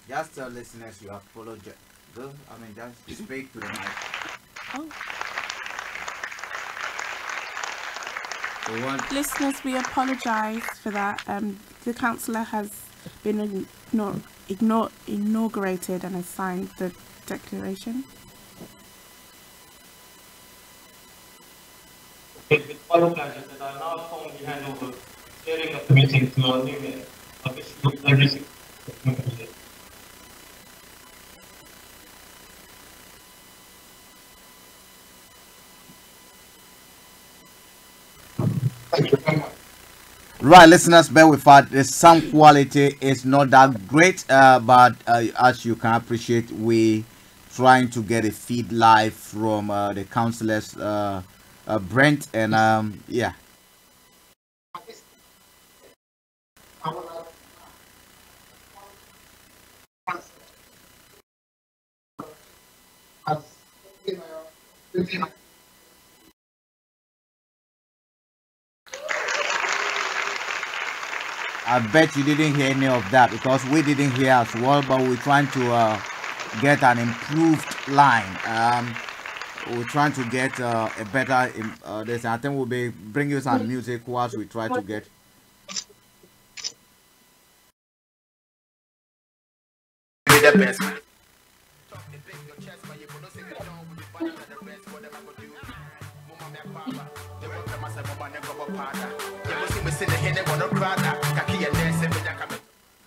Just tell listeners you apologize. Go. I mean, just speak to the mic. Oh. We want Listeners, we apologise for that. The councillor has been inaugurated and has signed the declaration. With all pledges that are now formally hand over chairing of the meeting to our new mayor, officially every single member. Thank you very much. right, listeners. Bear with us. The sound quality is not that great, but as you can appreciate, we trying to get a feed live from the councillors, Brent, and yeah. I bet you didn't hear any of that because we didn't hear as well, but we're trying to get an improved line. We're trying to get a better this. I think we'll be bringing you some music whilst we try to get. The best.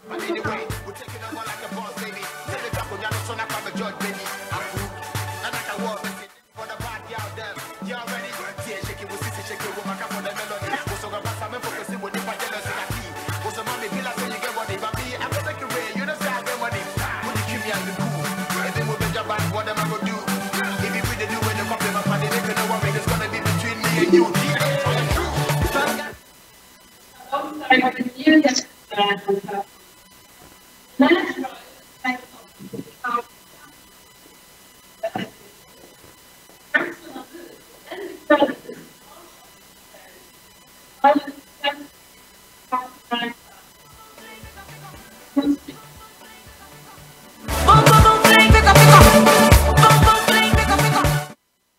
But anyway, we're taking over like a boss, baby. Tell the couple, y'all don't I'm a judge, baby. I'm cool. And I can walk with it. For the bad y'all them. Y'all ready? Yeah, shake it with sissy, shake it with my cap on the melody. What's so about I'm focusing with the jealous in a key. What's a mommy, feel like you get money. But me, I'm gonna take it real. You know, say I get money. When you keep me as the cool. If they move the job back, what am I gonna do? If you really do when you come to my party, they gonna worry. It's gonna be between me and you.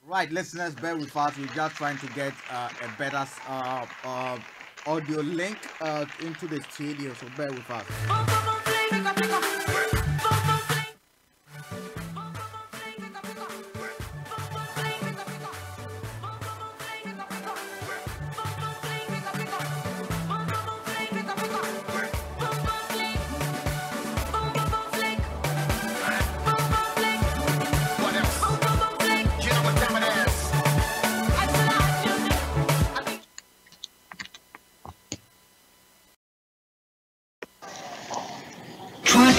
Right, listeners, bear with us. We're just trying to get a better audio link into the studio, so bear with us.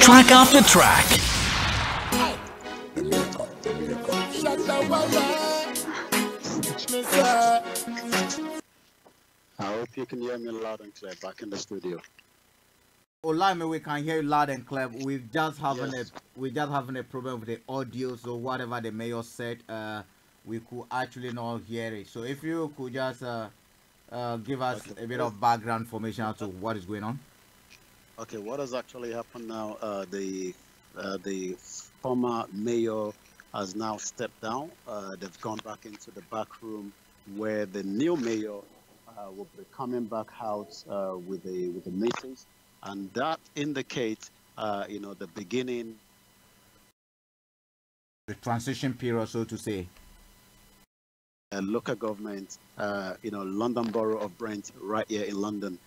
Track after track. I hope you can hear me loud and clear back in the studio. Olayomi, we can hear you loud and clear. We're just having Yes. a problem with the audio, so whatever the mayor said, we could actually not hear it. So if you could just give us a bit of background information as to what is going on. Okay, what has actually happened now? The former mayor has now stepped down. They've gone back into the back room where the new mayor will be coming back out with the meetings, and that indicates the beginning. The transition period, so to say. Local government, London Borough of Brent, right here in London,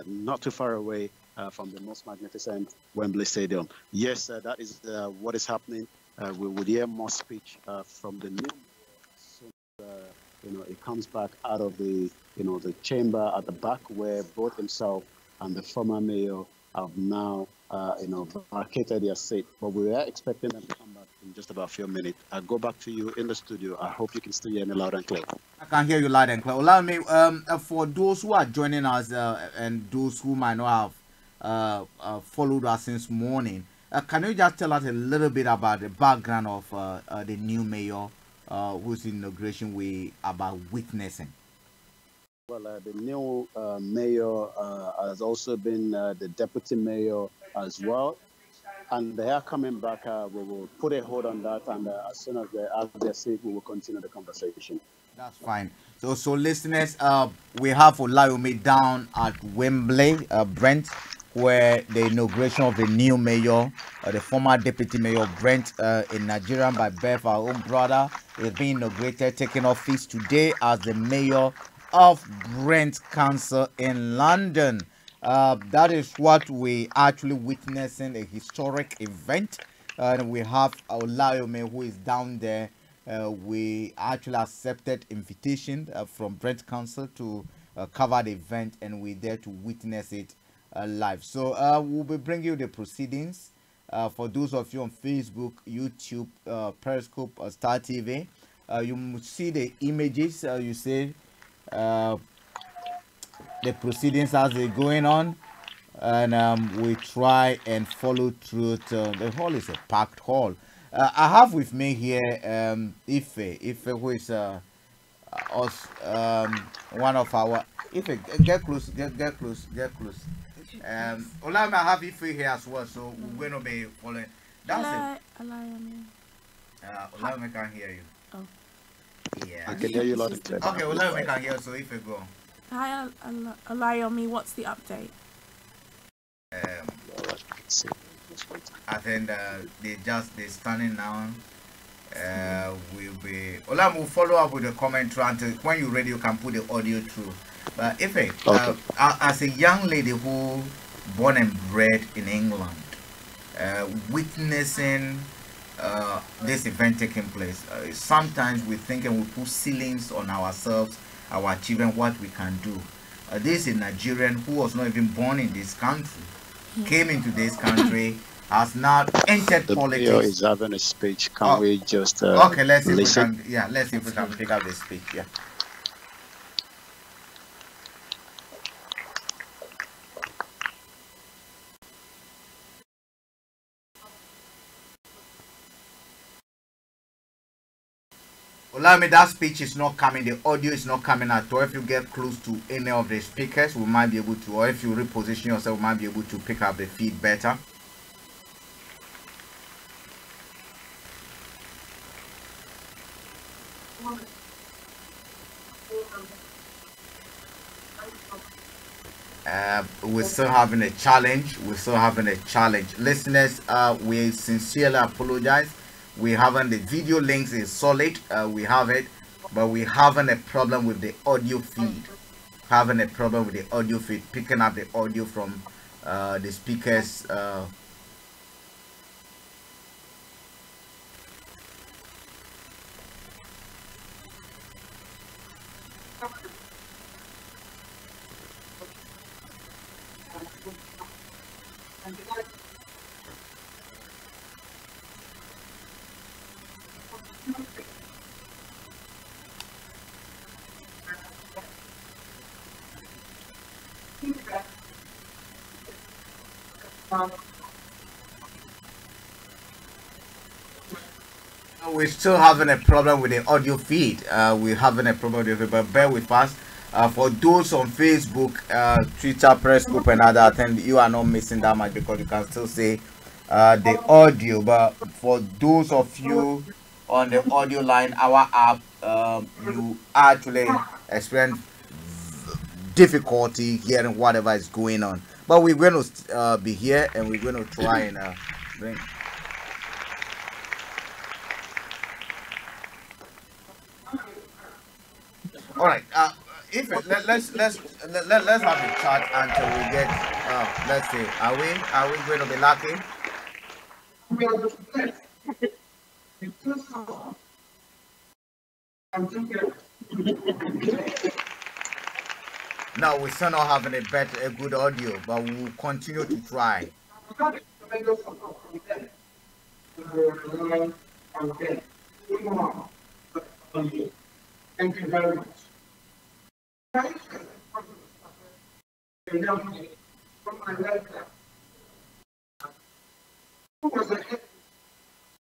not too far away from the most magnificent Wembley Stadium. Yes, that is what is happening. We would hear more speech from the new mayor. So, it comes back out of the chamber at the back where both himself and the former mayor have now, vacated their seat. But we are expecting them to come back in just about a few minutes. I'll go back to you in the studio. I hope you can still hear me loud and clear. I can hear you loud and clear. Allow me, for those who are joining us and those who might not have followed us since morning, can you just tell us a little bit about the background of the new mayor whose inauguration we are about witnessing? Well, the new mayor has also been the deputy mayor as well. and they are coming back. We will put a hold on that, and as soon as they're safe, we will continue the conversation. That's fine. So listeners, we have Olayomi down at Wembley, Brent, where the inauguration of the new mayor, the former deputy mayor Brent, a Nigerian by birth, our own brother, is being inaugurated, taking office today as the mayor of Brent Council in London. That is what we actually witnessing, a historic event. And we have Olayomi who is down there. We actually accepted invitation from Brent Council to cover the event, and we're there to witness it live. So we'll be bringing you the proceedings. For those of you on Facebook, YouTube, Periscope, Starr TV, you see the images. You see the proceedings as they're going on, and we try and follow through. The hall is a packed hall. I have with me here Ife, who is us, one of our. Ife, get close. Olayomi, I have Ife here as well, so we're going to be following. That's it. Olayomi can hear you. Oh. Yeah. I can hear you loud and clear. Okay, Olayomi can hear, so Ife go. Hi, Olayomi. What's the update? I think they're standing now. We'll be. Olayomi will follow up with the commentary until when you're ready. You can put the audio through. But Ife, as a young lady who born and bred in England, witnessing this event taking place, sometimes we think and we put ceilings on ourselves, our achievement, what we can do. This is a Nigerian who was not even born in this country, came into this country, has now entered politics. The mayor is having a speech. Can we just okay? Let's see listen? if we can. Yeah, let's see if we can pick up the speech. Yeah. Olayomi, that speech is not coming, the audio is not coming at all. If you get close to any of the speakers, we might be able to, or if you reposition yourself, we might be able to pick up the feed better. We're still having a challenge. Listeners, we sincerely apologize. We haven't, the video links is solid, we have it, but we having a problem with the audio feed. Picking up the audio from the speakers. We're still having a problem with the audio feed. We're having a problem with it, but bear with us. For those on Facebook, Twitter, Periscope, and other, I think you are not missing that much because you can still see the audio. But for those of you on the audio line, our app, you actually experience difficulty hearing whatever is going on. But we're going to be here and we're going to try and bring. All right. If let's have a chat until we get. Let's see. Are we going to be lucky? No, we're still not having a good audio, but we will continue to try. Thank you very much.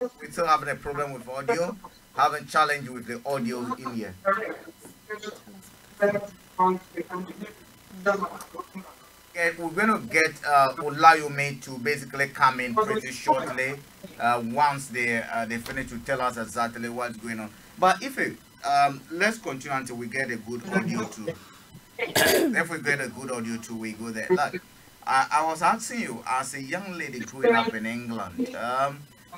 We're still having a problem with audio, having challenge with the audio in here. we're going to get Olayomi to basically come in pretty shortly once they finish to tell us exactly what's going on. But if it, let's continue until we get a good audio too. If we get a good audio too, we go there. Like, I was asking you, as a young lady growing up in England,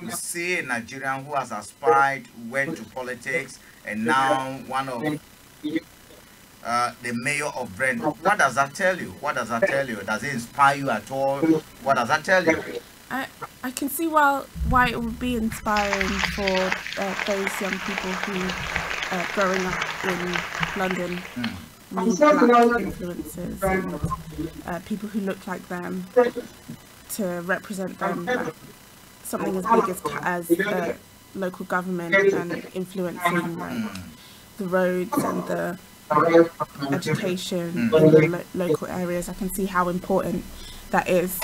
you see a Nigerian who has aspired, went to politics, and now one of the mayor of Brent. What does that tell you? What does that tell you? Does it inspire you at all? What does that tell you? I can see why it would be inspiring for those young people who growing up in London need black influences and people who look like them to represent them. Something as big as local government and influencing the roads and the education in the local areas. I can see how important that is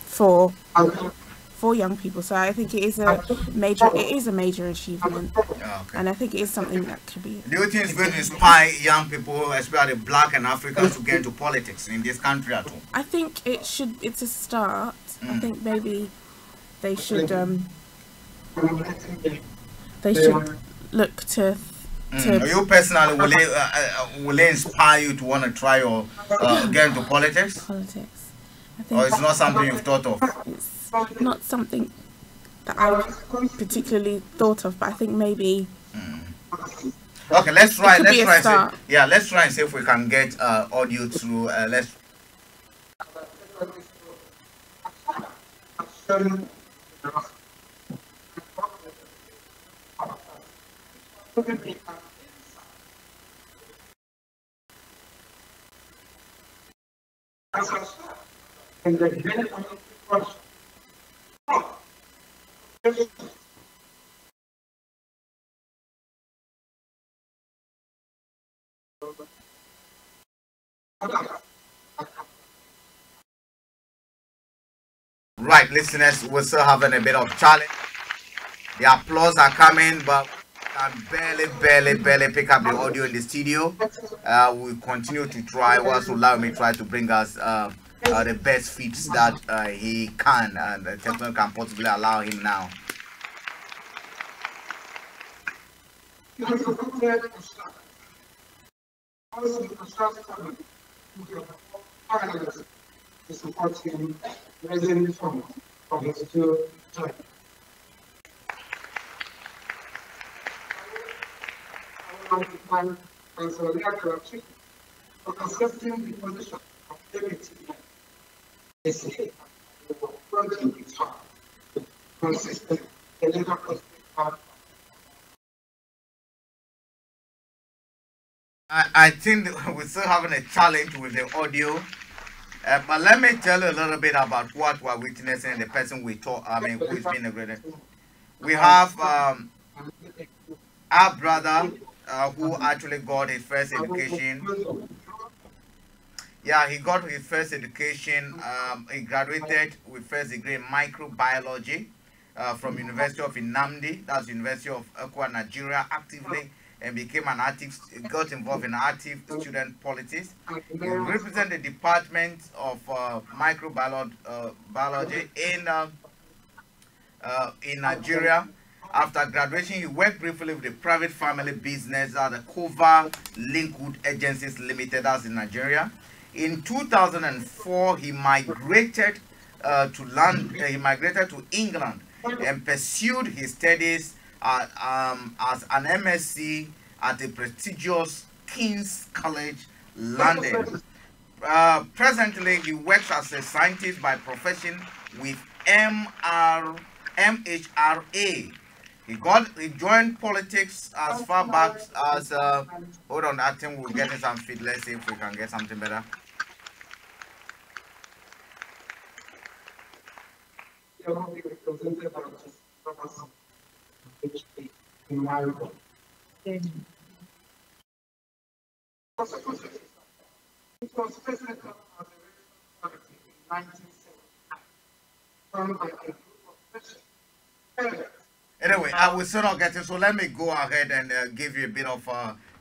for young people. So I think it is a major achievement, and I think it is something that could be. Do you think it's going to inspire young people, especially black and Africans, to get into politics in this country at all? I think it should. It's a start. I think maybe they should look to. You personally, will it inspire you to want to try or get into politics? Politics. I think or it's not something you've thought of? It's not something that I've particularly thought of, but I think maybe. Okay, let's try. Yeah, let's try and see if we can get audio through. Let's. Right, listeners, we're still having a bit of challenge. The applause are coming, but I can barely pick up the audio in the studio. We'll continue to try whilst Olayomi try to bring us the best feats that he can, and the technology can possibly allow him now. To support him raising funds for his two children. I would like to thank Civic for accepting the position of deputy Ezeajughi working with her to consistently deliver positive. I think we're still having a challenge with the audio. But let me tell you a little bit about what we're witnessing, the person we talk, who is being inaugurated. We have our brother who actually got his first education. Yeah, he got his first education. He graduated with first degree in microbiology from University of Nnamdi, that's University of Akwa, Nigeria, actively, and became an active, got involved in active student politics. He represented the Department of Microbiology in Nigeria. After graduation, he worked briefly with the private family business at the Kova Linkwood Agencies Limited, that's in Nigeria. In 2004, he migrated to England and pursued his studies as an MSc at the prestigious King's College, London. Presently, he works as a scientist by profession with MHRA. He joined politics as far back as hold on, I think we'll get some feed. Let's see if we can get something better. Anyway, I will still not get it, so let me go ahead and give you a bit of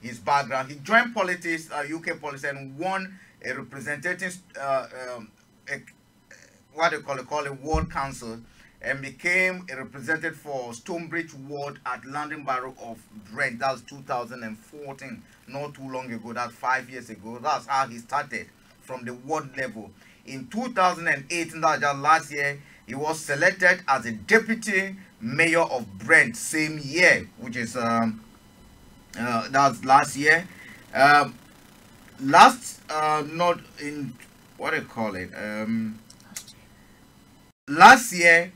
his background. He joined politics, UK politics, and won a representative, what they call it, ward council, and became a representative for Stonebridge ward at London Borough of Brent. That was 2014, not too long ago. That's 5 years ago. That's how he started from the ward level. In 2018, that was just last year, he was selected as a deputy mayor of Brent same year, which is that's last year. Not in what do you call it? Last year,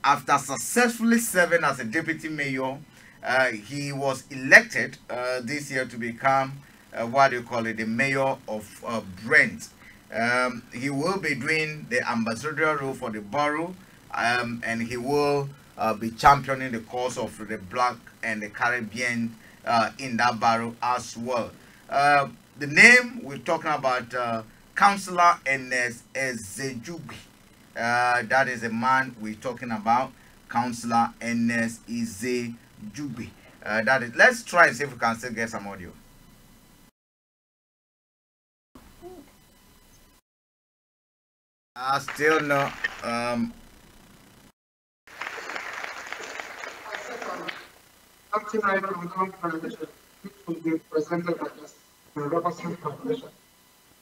after successfully serving as a deputy mayor, he was elected this year to become what do you call it, the mayor of Brent. He will be doing the ambassadorial role for the borough, and he will be championing the cause of the Black and the Caribbean in that borough as well. The name we're talking about, Councillor Ernest Ezeajughi. That is a man we're talking about, Councillor Ernest Ezeajughi. That is. Let's try and see if we can still get some audio. Still no. Which will be presented by the Robertson Foundation.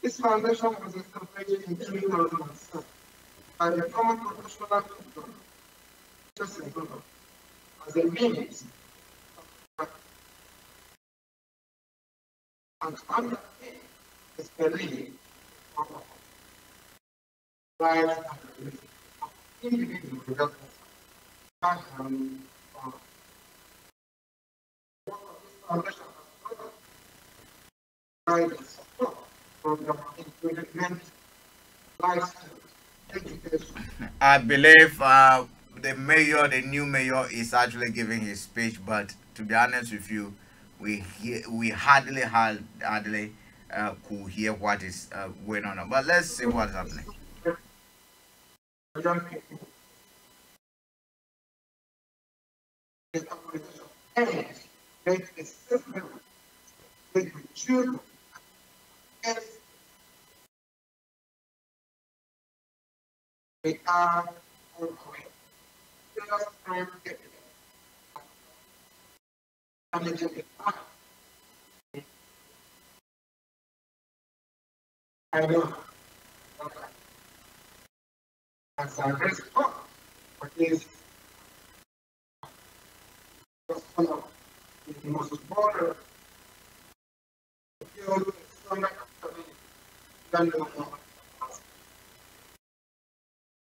This foundation was established in 2007 by the former professional doctor, as a means of, and under it is belief of rights and individual development. Foundation guidance program included mental, lifestyle, education. I believe the mayor, the new mayor, is actually giving his speech, but to be honest with you, we hardly could hear what is going on. But let's see what's happening. Young people. And make a system with children. They are on the way. Just time to managing the time. I know. As I respond for this, one of the most border, the stronger than the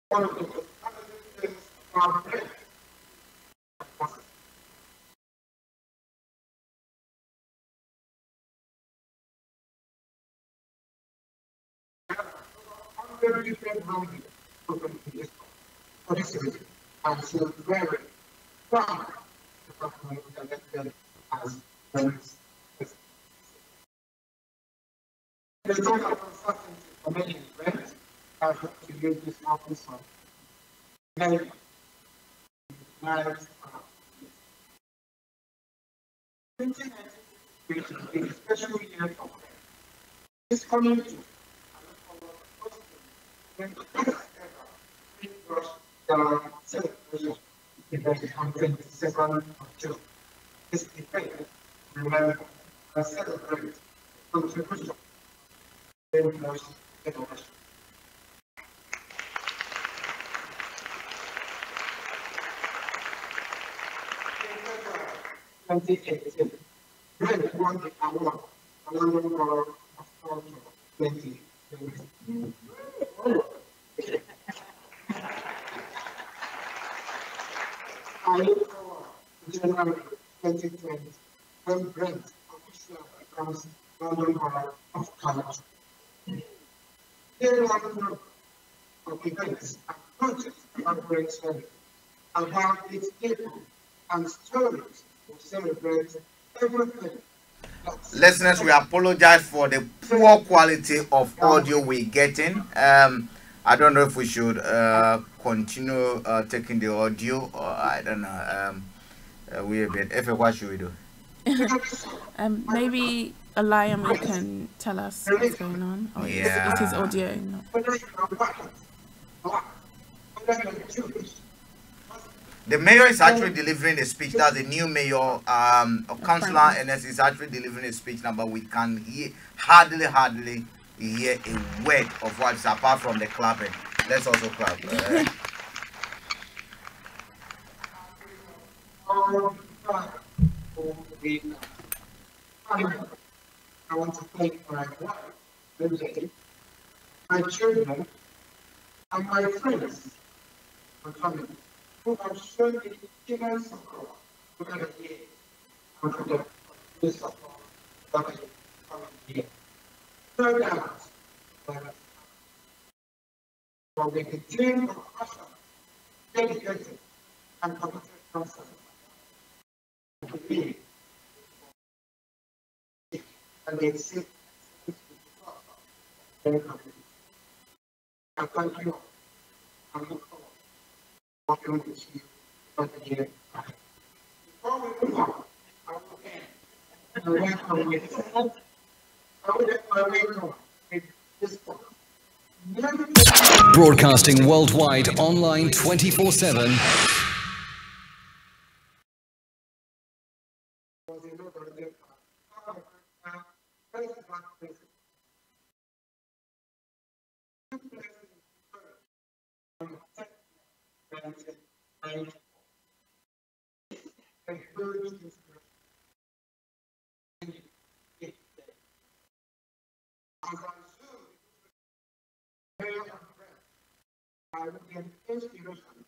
one of the most things about Brent. Different houses open in this for this reason. I'm so very proud to have elected as Brent's president. The total uncertainty for many in Brent, I hope to use this office of many lives. 2019 will be a special year for Brent. This community celebration event on 22nd of June. This event remember and celebrate contribution to Inauguration. 2018, Brent won the award for London Borough of Culture 2020. I look forward to January 2020 when Brent officially becomes London Borough of Culture. There are a number of events and projects about Brent Civic, about its people and stories to celebrate everything. Listeners, we apologize for the poor quality of audio we're getting. I don't know if we should continue taking the audio, or I don't know. We a bit. What should we do? Maybe Olayomi can tell us what's going on. Or Yeah. it is audio. The mayor is actually delivering a speech. That's the new mayor. Councillor Ernest is actually delivering a speech now, but we can hear hardly hear a word of what's apart from the clapping. Let's also clap. I want to thank my wife, my children, and my friends and family who have shown me immense support over the years and for the support that I have here. No doubt that for the continuing passion, dedicated, and committed counsel to me and the exit. I thank you. I look forward to working with you for the year ahead. Before we move on, I will end and welcome with this book. Broadcasting worldwide, online 24/7. I will get inspiration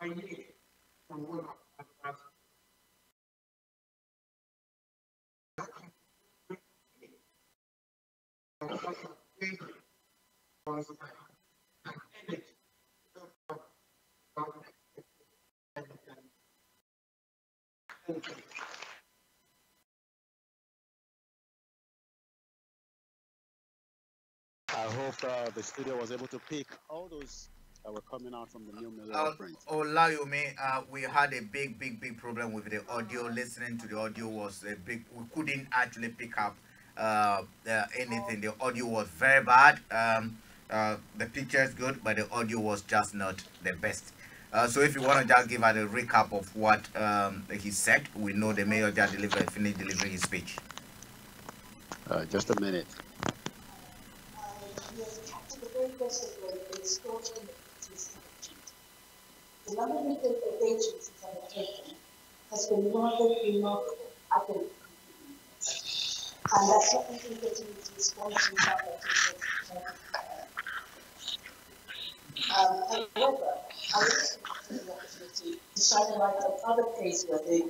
I need from one of my brothers. I hope the studio was able to pick all those that were coming out from the new mayor of Brent. Olayomi, we had a big problem with the audio. Listening to the audio was a big. We couldn't actually pick up anything. The audio was very bad. The picture is good, but the audio was just not the best. So if you want to just give us a recap of what he said, we know the mayor just finished delivering his speech. Just a minute. The number of agencies undertaken has been rather remarkable, I think. And that's what we've been getting into response to however, I also take the opportunity to shine a light on other praiseworthy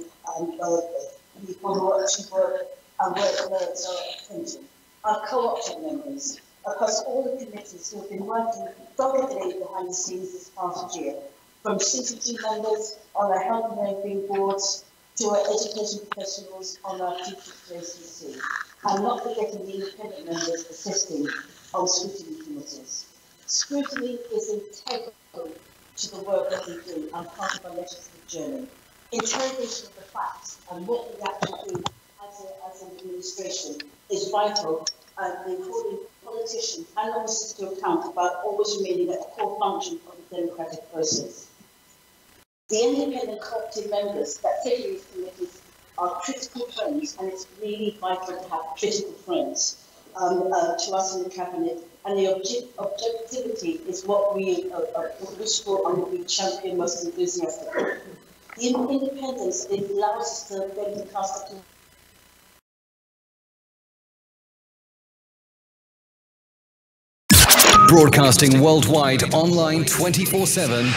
people who actually work and work merits our attention. Our co-opted members across all the committees who have been working doggedly behind the scenes this past year, from CentreCllr members on our health and wellbeing boards to our education professionals on our teachers JCC, and not forgetting the independent members assisting on scrutiny committees. Scrutiny is integral to the work that we do and part of our legislative journey. Interrogation of the facts and what we actually do as an administration is vital, and in holding politicians and officers to account about always remaining at the core function of the democratic process. The independent co-opted members that sit in these committees are critical friends, and it's really vital to have critical friends to us in the cabinet. And the objectivity is what we wish for and what we champion most enthusiastically. The independence allows us to then cast a Broadcasting worldwide, online 24/7.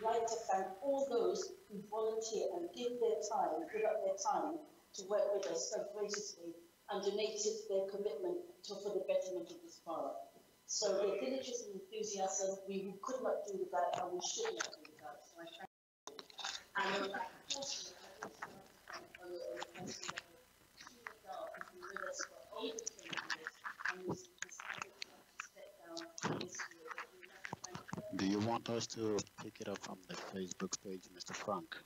like to thank all those who volunteer and give up their time to work with us so graciously and donated their commitment for the betterment of this borough. So their diligence and enthusiasm we could not do without, and we should not do without. So I thank you. And on that personally, I also want to thank who's been with us for over 10 years and who's decided not to step down this year. But we have to thank her. Do you want us to pick it up from the Facebook page, Mr. Frank?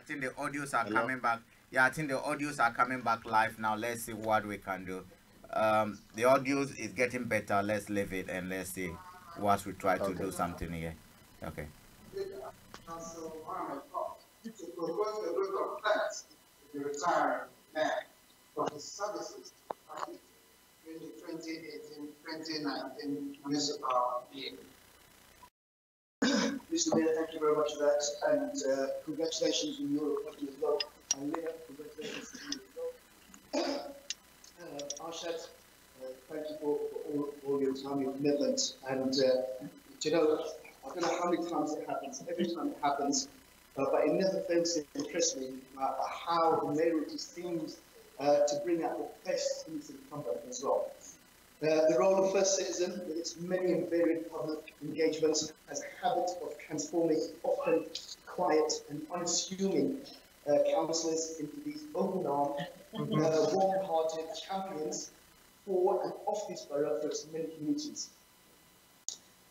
think the audios are coming back. Yeah, I think the audios are coming back live now. Let's see what we can do. The audios is getting better. Let's leave it and let's see what we try to do something here. Okay. Council to propose a lot of plans to the retired man for his services in the 2018-2019 municipal year. Mr. Mayor, thank you very much for that, and congratulations on your appointment as well. And Leah, congratulations to you as well. Arshad, thank you for all your time, your commitment, and you know, I don't know how many times it happens, every time it happens, but it never fails to impress me how the mayor seems to bring out the best into the company as well. The role of First Citizen, with its many and varied public engagements, has a habit of transforming often quiet and unassuming councillors into these open-armed, warm-hearted champions for and of this borough for its many communities.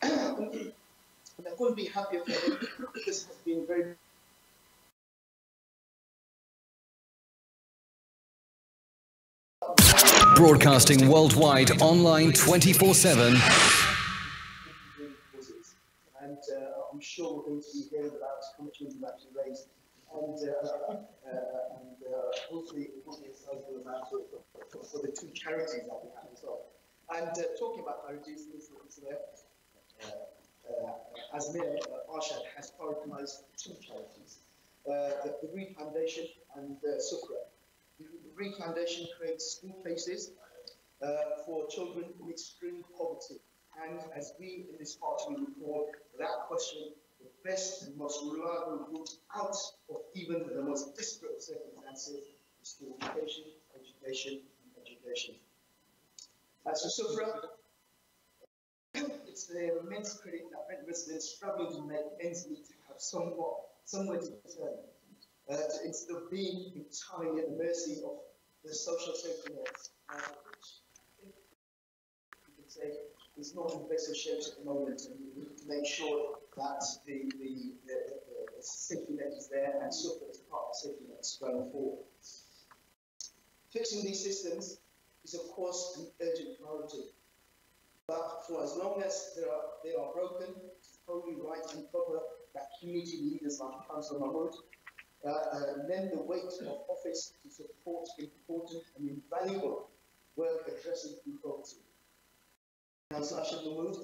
And I couldn't be happier for him. This has been very Broadcasting worldwide online 24/7. And I'm sure we're going to be hearing about how much we've actually raised. And hopefully it will be a sizable amount for the two charities that we have as well. And talking about charities, as Mayor Arshad has prioritized two charities, the Reed Foundation and CentreCllr. The Reed Foundation creates school places for children in extreme poverty. And as we in this party report, without question, the best and most reliable route out of even the most desperate circumstances is through education, education, and education. As for CentreCllr, it's the immense credit that Brent residents struggling to make ends meet to have somewhere to return. Instead of being entirely at the mercy of the social safety nets, which you could say is not in the best of shapes at the moment, and we need to make sure that the safety net is there and CentreCllr is part of the safety nets going forward. Fixing these systems is, of course, an urgent priority. But for as long as they are broken, it's totally right and proper that community leaders like Councillor Mahmood lend the weight of office to support important and invaluable work addressing food poverty. Councillor Mahmood,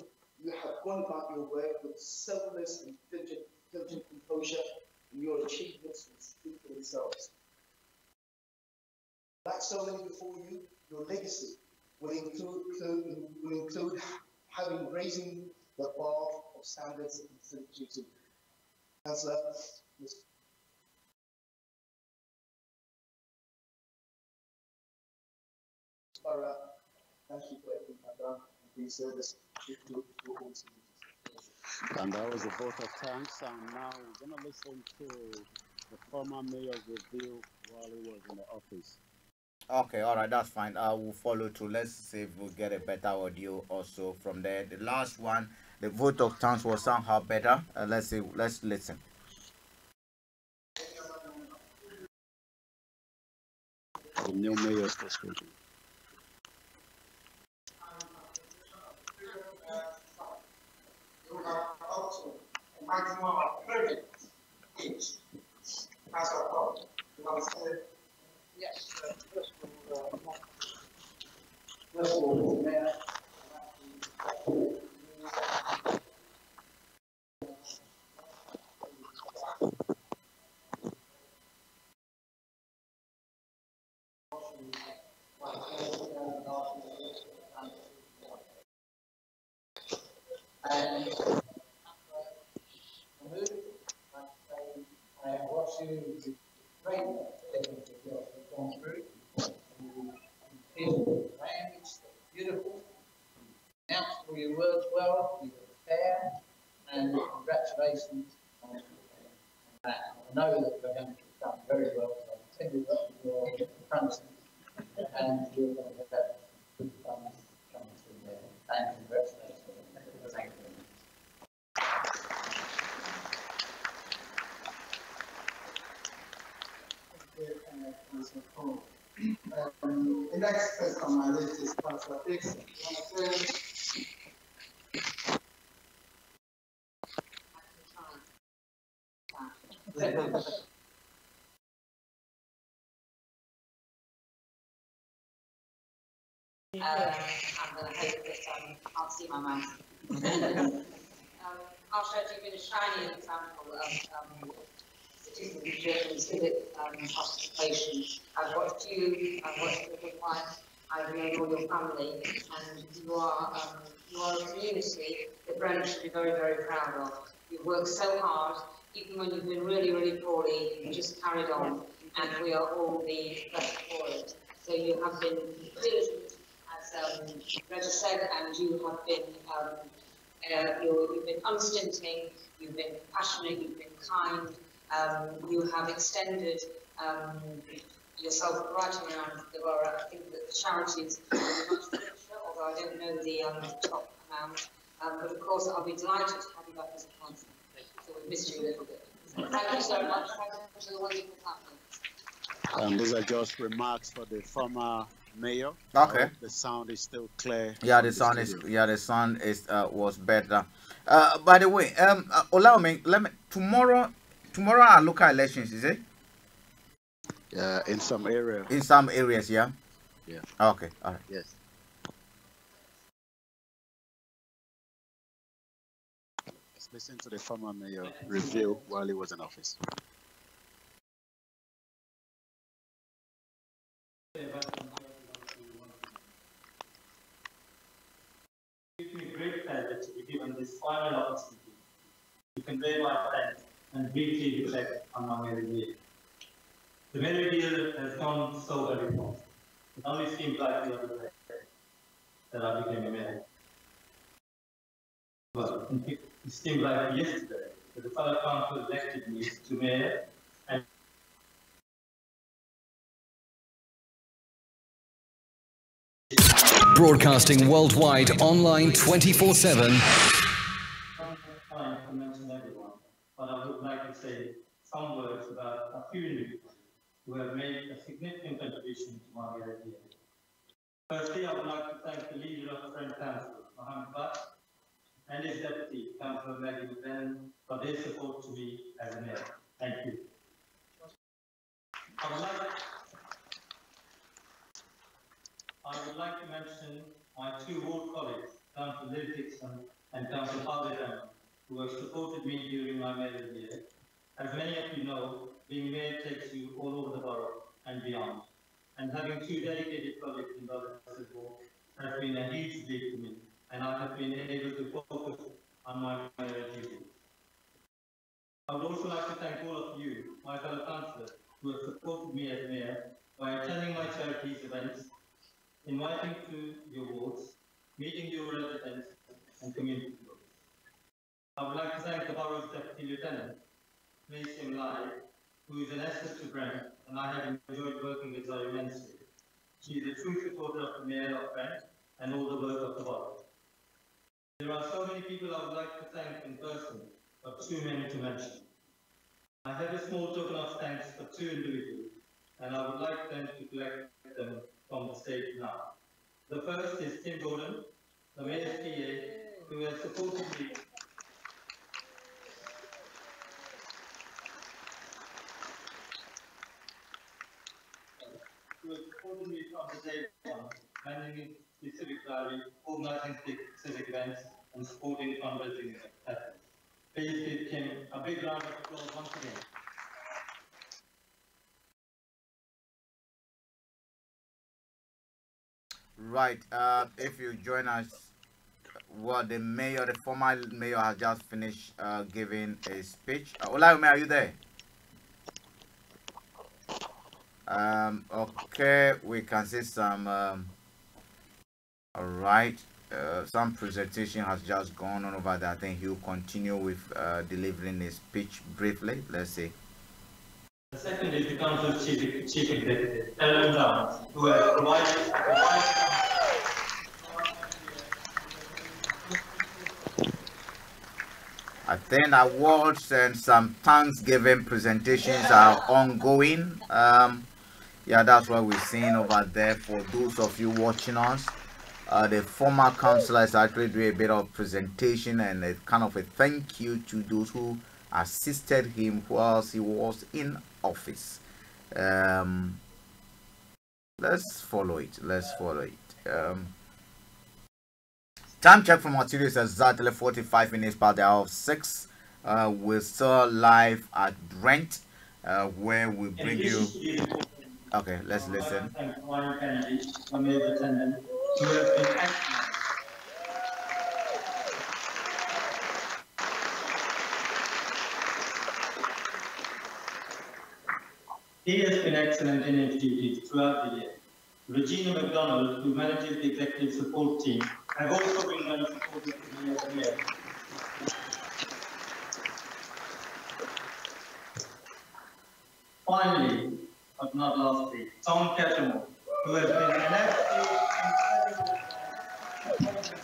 you have gone about your work with selfless and diligent composure, and your achievements will speak for themselves. Like so many before you, your legacy will include raising the bar of standards and duty. Councillor, Starr, thank you for everything I've done and being service to all communities. And that was a vote of thanks. And now we're going to listen to the former mayor's review while he was in the office. Okay, all right, that's fine. I will follow through. Let's see if we'll get a better audio also from there. The last one, the vote of thanks was somehow better. Let's see. Let's listen. The new mayor's speaking. You have up to a maximum of 30 each. That's our problem. Yes, first of all, Mayor, and I want to great you've gone through. You language, beautiful. Announced all your words well, you were fair, and congratulations on that. I know that we're going to done very well, so I tell you that your funds and you're going to have good funds coming through there. And congratulations. Thank you very much. Councillor Paul. The next person on my list is Councillor Dixon. I'm going to hope that I can't see my mouse. Arshad, you've been a shining example of citizen-driven civic participation. I've watched you, I've watched your good wife, I've known all your family, and you are a community that Brent should be very, very proud of. You've worked so hard, even when you've been really, really poorly, you just carried on, and we are all the better for it. So you have been diligent, as Reg said, and you have been you've been unstinting, you've been passionate, you've been kind, you have extended yourself right around the borough. I think that the charities are much richer, although I don't know the top amount. But of course, I'll be delighted to have you back as a councillor. So we missed you a little bit. So thank you so much. Thank you to the wonderful family. These are just remarks for the former mayor. Okay. The sound is still clear. Yeah, the sound is was better. By the way, Olayomi, tomorrow are local elections, is it? Yeah, in some areas. In some areas, yeah. Yeah. Okay. All right. Yes. Let's listen to the former mayor review while he was in office. It gives me great pleasure to be given this final opportunity to convey my thanks and briefly reflect on my married year. The married year has gone so very fast. It only seems like the other day that I became a mayor. Well, it seemed like yesterday that the fellow council elected me to mayor, and Broadcasting worldwide online 24/7. time to mention everyone, but I would like to say some words about a few individuals who have made a significant contribution to my idea. Firstly, I would like to thank the leader of the Brent Council, Mohammed Butt, and his deputy, Councillor Maggie McLennan, for their support to me as a mayor. Thank you. I would like to mention my two ward colleagues, Councillor Liv Dixon and Councillor Harvey, who have supported me during my mayoral year. As many of you know, being mayor takes you all over the borough and beyond, and having two dedicated colleagues in the ward has been a huge deal to me, and I have been able to focus on my mayoral duties. I would also like to thank all of you, my fellow councillors, who have supported me as mayor by attending my charities events, inviting to your wards, meeting your residents and community groups. I would like to thank the borough's Deputy Lieutenant, Ms. Lai, who is an asset to Brent, and I have enjoyed working with her immensely. She is a true supporter of the Mayor of Brent and all the work of the borough. There are so many people I would like to thank in person, but too many to mention. I have a small token of thanks for two individuals, and I would like them to collect them from the stage now. The first is Tim Gordon, the Mayor's PA, who has supported me from the day one, managing the CentreCllr, organizing civic events, and supporting fundraising efforts. Please give him a big round of applause once again. Right. If you join us, well, the former mayor has just finished giving a speech. Olayomi, are you there? Okay, we can see some. All right. Some presentation has just gone on over there. I think he'll continue with delivering his speech briefly. Let's see. The second is the Council's Chief Executive, Ernest, who has provided I think awards and some Thanksgiving presentations are ongoing. Yeah, that's what we're seeing over there for those of you watching us. The former councillor is actually doing a bit of presentation and a kind of a thank you to those who assisted him whilst he was in office. Let's follow it. Time check from Material is exactly 45 minutes past the hour of 6. We're still live at Brent, where we bring you. Okay, let's listen. He has been excellent in his duties throughout the year. Regina McDonald, who manages the executive support team, have also been very supportive to me as mayor. Finally, but not lastly, Tom Ketchum, who has been an absolute incredible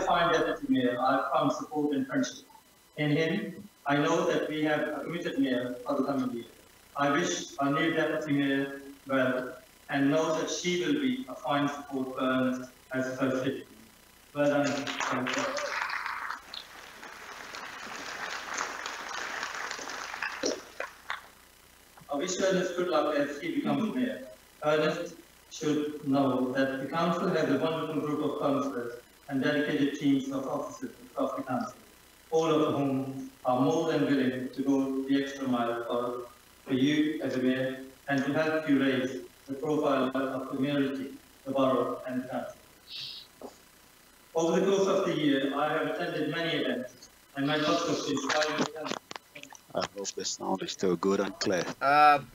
fine deputy mayor, I've found support and friendship. In him, I know that we have a committed mayor for the coming year. I wish our new deputy mayor well and know that she will be a fine support for Ernest as first city. Well done. I wish Ernest good luck as he becomes mayor. Ernest should know that the council has a wonderful group of councillors and dedicated teams of officers across the council, all of whom are more than willing to go the extra mile for you as a mayor and to help you raise the profile of the community, the borough and the council. Over the course of the year, I have attended many events and my lots of this. I hope the sound is still good and clear.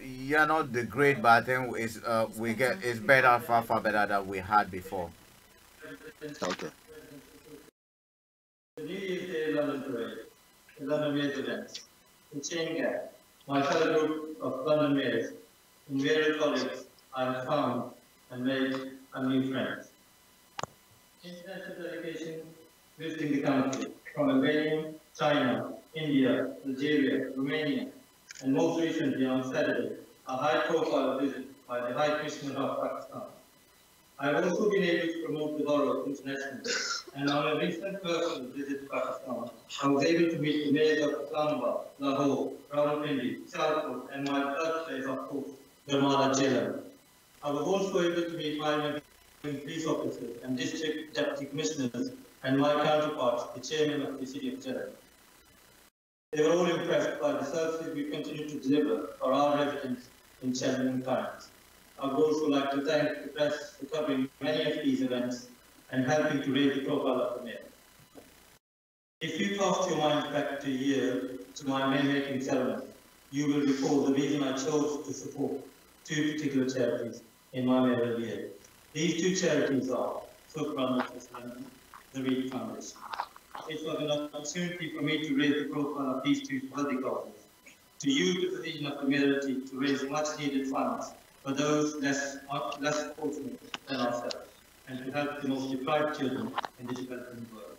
You're not the great, but I think it's better, far better than we had before. Okay. The New Year's Day London Parade, the London Mayor's events, the Chain Gang, my fellow group of London mayors, and various colleagues I have found and made a new friends. International delegation visiting the country from Albania, China, India, Algeria, Romania, and most recently on Saturday, a high-profile visit by the High Commissioner of Pakistan. I have also been able to promote the borough internationally, and on a recent personal visit to Pakistan, I was able to meet the mayors of Islamabad, Lahore, Rawalpindi, Sialkot, and my birthplace, of course, Gurmala Jailer. I was also able to meet high police officers and district deputy commissioners and my counterparts, the chairman of the city of Jeddah. They were all impressed by the services we continue to deliver for our residents in challenging times. I would also like to thank the press for covering many of these events and helping to raise the profile of the mayor. If you cast your mind back to a year to my mayor-making ceremony, you will recall the reason I chose to support two particular charities in my mayoral year. These two charities are CentreCllr and the Reed Foundation. It was an opportunity for me to raise the profile of these two worthy causes, to use the position of the mayoralty to raise much-needed funds for those less fortunate than ourselves, and to help the most deprived children in the developing world.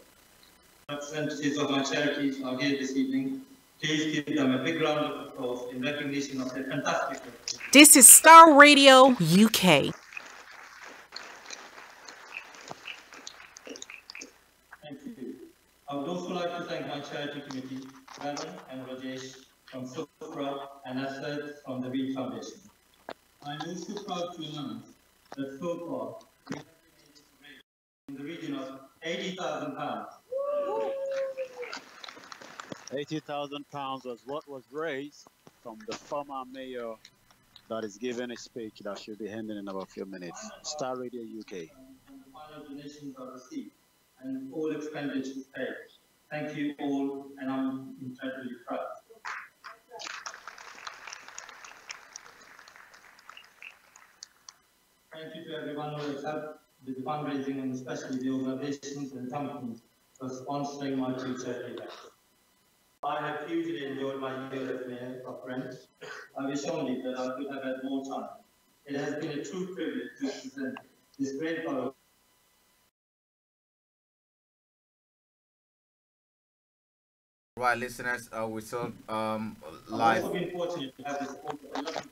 Representatives of my charities are here this evening. Please give them a big round of applause in recognition of their fantastic work. This is Starr Radio UK. Thank you. I would also like to thank my charity committee, Brent and Rajesh from CentreCllr and Asad from the Reed Foundation. I am also proud to announce that so far we have been able to raise in the region of £80,000. £80,000 was what was raised from the former mayor that is giving a speech that should be ending in about a few minutes. Starr Radio UK. And the final donations are received and all expenditures paid. Thank you all, and I'm incredibly proud. Thank you to everyone who has helped with the fundraising and especially the organizations and companies for sponsoring my two charity events. I have hugely enjoyed my year as mayor of Brent. I wish only that I could have had more time. It has been a true privilege to present this great borough. Right, listeners, we saw I've live. also been fortunate to have the support of a lot of families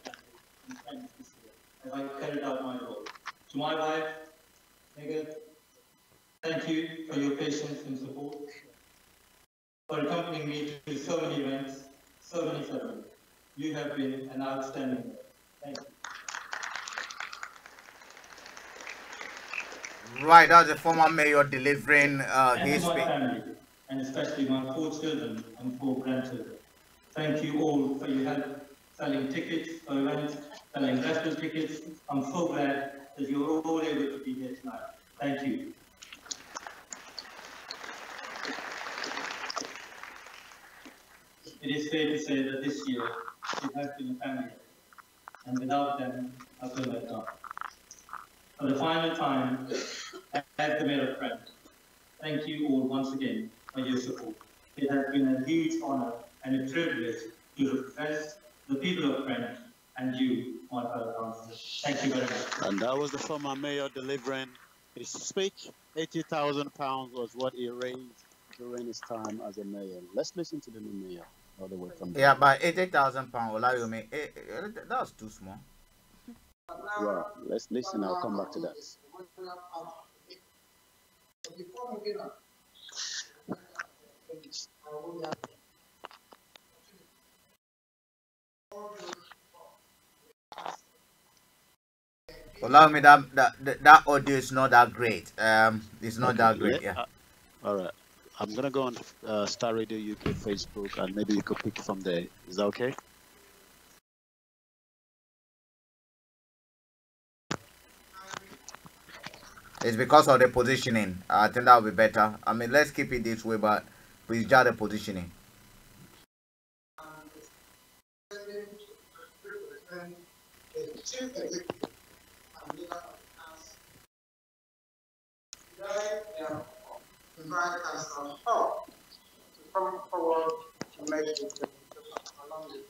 and friends this year as I carried out my role. To my wife, Megan, thank you for your patience and support, for accompanying me to so many events, so many ceremonies. You have been an outstanding mayor. Thank you. Right, that's the former mayor delivering And his to my speech. family, and especially my 4 children and 4 grandchildren. Thank you all for your help selling tickets for events, selling raffle tickets. I'm so glad that you're all able to be here tonight. Thank you. It is fair to say that this year it has been a family year, and without them, I couldn't have done. For the final time, as the mayor of Brent, thank you all once again for your support. It has been a huge honor and a privilege to represent the people of Brent and you, my fellow councillors. Thank you very much. And that was the former mayor delivering his speech. £80,000 was what he raised during his time as a mayor. Let's listen to the new mayor all the way from Yeah, but £80,000, Olayomi, that's too small. Well, let's listen. I'll come back to that. Olayomi, that audio is not that great. It's not that great, yeah. All right. I'm going to go on Starr Radio UK Facebook, and maybe you could pick from there. Is that okay? It's because of the positioning. I think that will be better. I mean, let's keep it this way, but please judge the positioning. Invite us to come forward to make it along with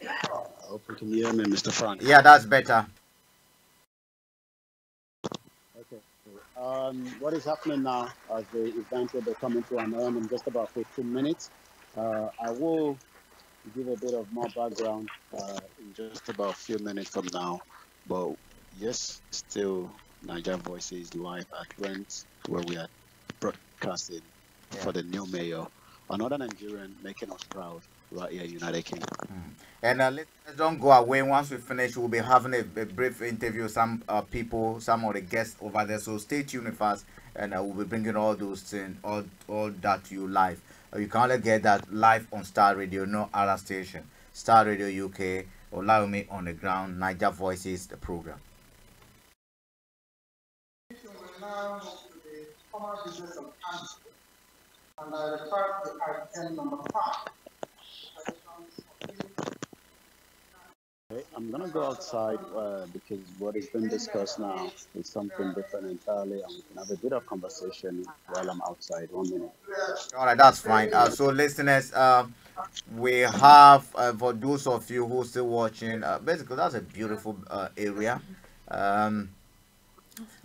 I hope you can hear me, Mr. Frank. Yeah, that's better. Okay. What is happening now as the event will be coming to an end in just about 15 minutes? I will give a bit of more background in just about a few minutes from now. But yes, still Niger Voices live at Brent, where we are broadcasting for the new mayor, another Nigerian making us proud right here in United Kingdom. And let's don't go away. Once we finish, we'll be having a brief interview with some people, some of the guests over there. So stay tuned with us, and we'll be bringing all those things, all that to you live. You can only get that live on Starr Radio, no other station. Starr Radio UK, Olayomi on the ground, Niger Voices, the program. will now move to the formal business of council, and I refer to item number 5. Okay, I'm gonna go outside because what is being discussed now is something different entirely, and we can have a bit of conversation while I'm outside. 1 minute. All right, that's fine. So listeners, we have for those of you who are still watching, basically that's a beautiful area.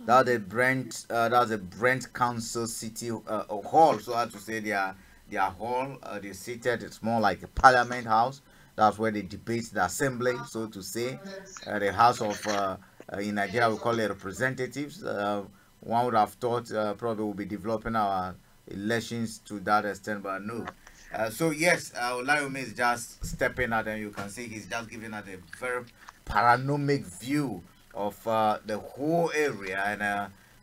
That's a Brent Council City Hall. So I have to say their hall. They're seated. It's more like a Parliament House. That's where they debate the assembly, so to say. The House of in Nigeria we call it representatives. One would have thought probably we'll be developing our elections to that extent, but no. So yes, Olayomi is just stepping out, and you can see he's just giving us a very panoramic view of the whole area. And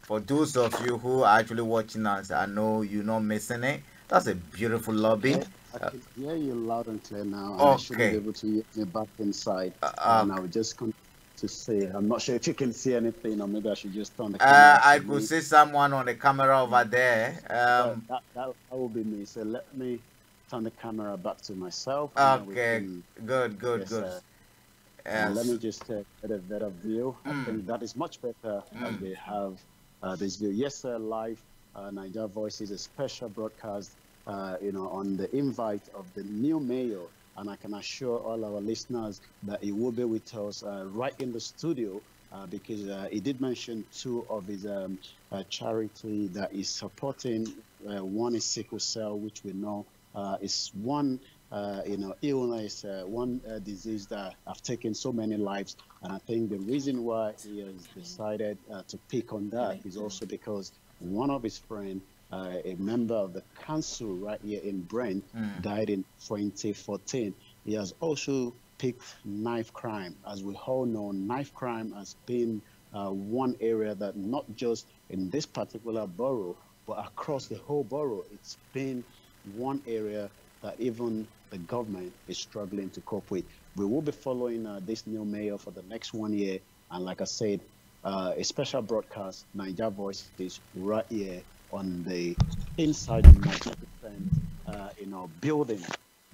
for those of you who are actually watching us, I know you're not missing it. That's a beautiful lobby. I can hear you loud and clear now. And Okay. I should be able to hear me back inside. And I would just come to say, I'm not sure if you can see anything, or maybe I should just turn the camera. I could see someone on the camera over there. That will be me. So let me turn the camera back to myself. Okay, good. Yes. Let me just get a better view. I think that is much better as we have this view. Yes, sir, live Niger Voices, a special broadcast on the invite of the new mayor. And I can assure all our listeners that he will be with us right in the studio because he did mention two of his charity that is supporting. One is sickle cell, which we know is one illness, one disease that have taken so many lives. And I think the reason why he has decided to pick on that is also because one of his friends, a member of the council right here in Brent, died in 2014. He has also picked knife crime. As we all know, knife crime has been one area that not just in this particular borough, but across the whole borough, it's been one area that even the government is struggling to cope with. We will be following this new mayor for the next 1 year. And like I said, a special broadcast, Niger Voices, right here on the inside of magnificent building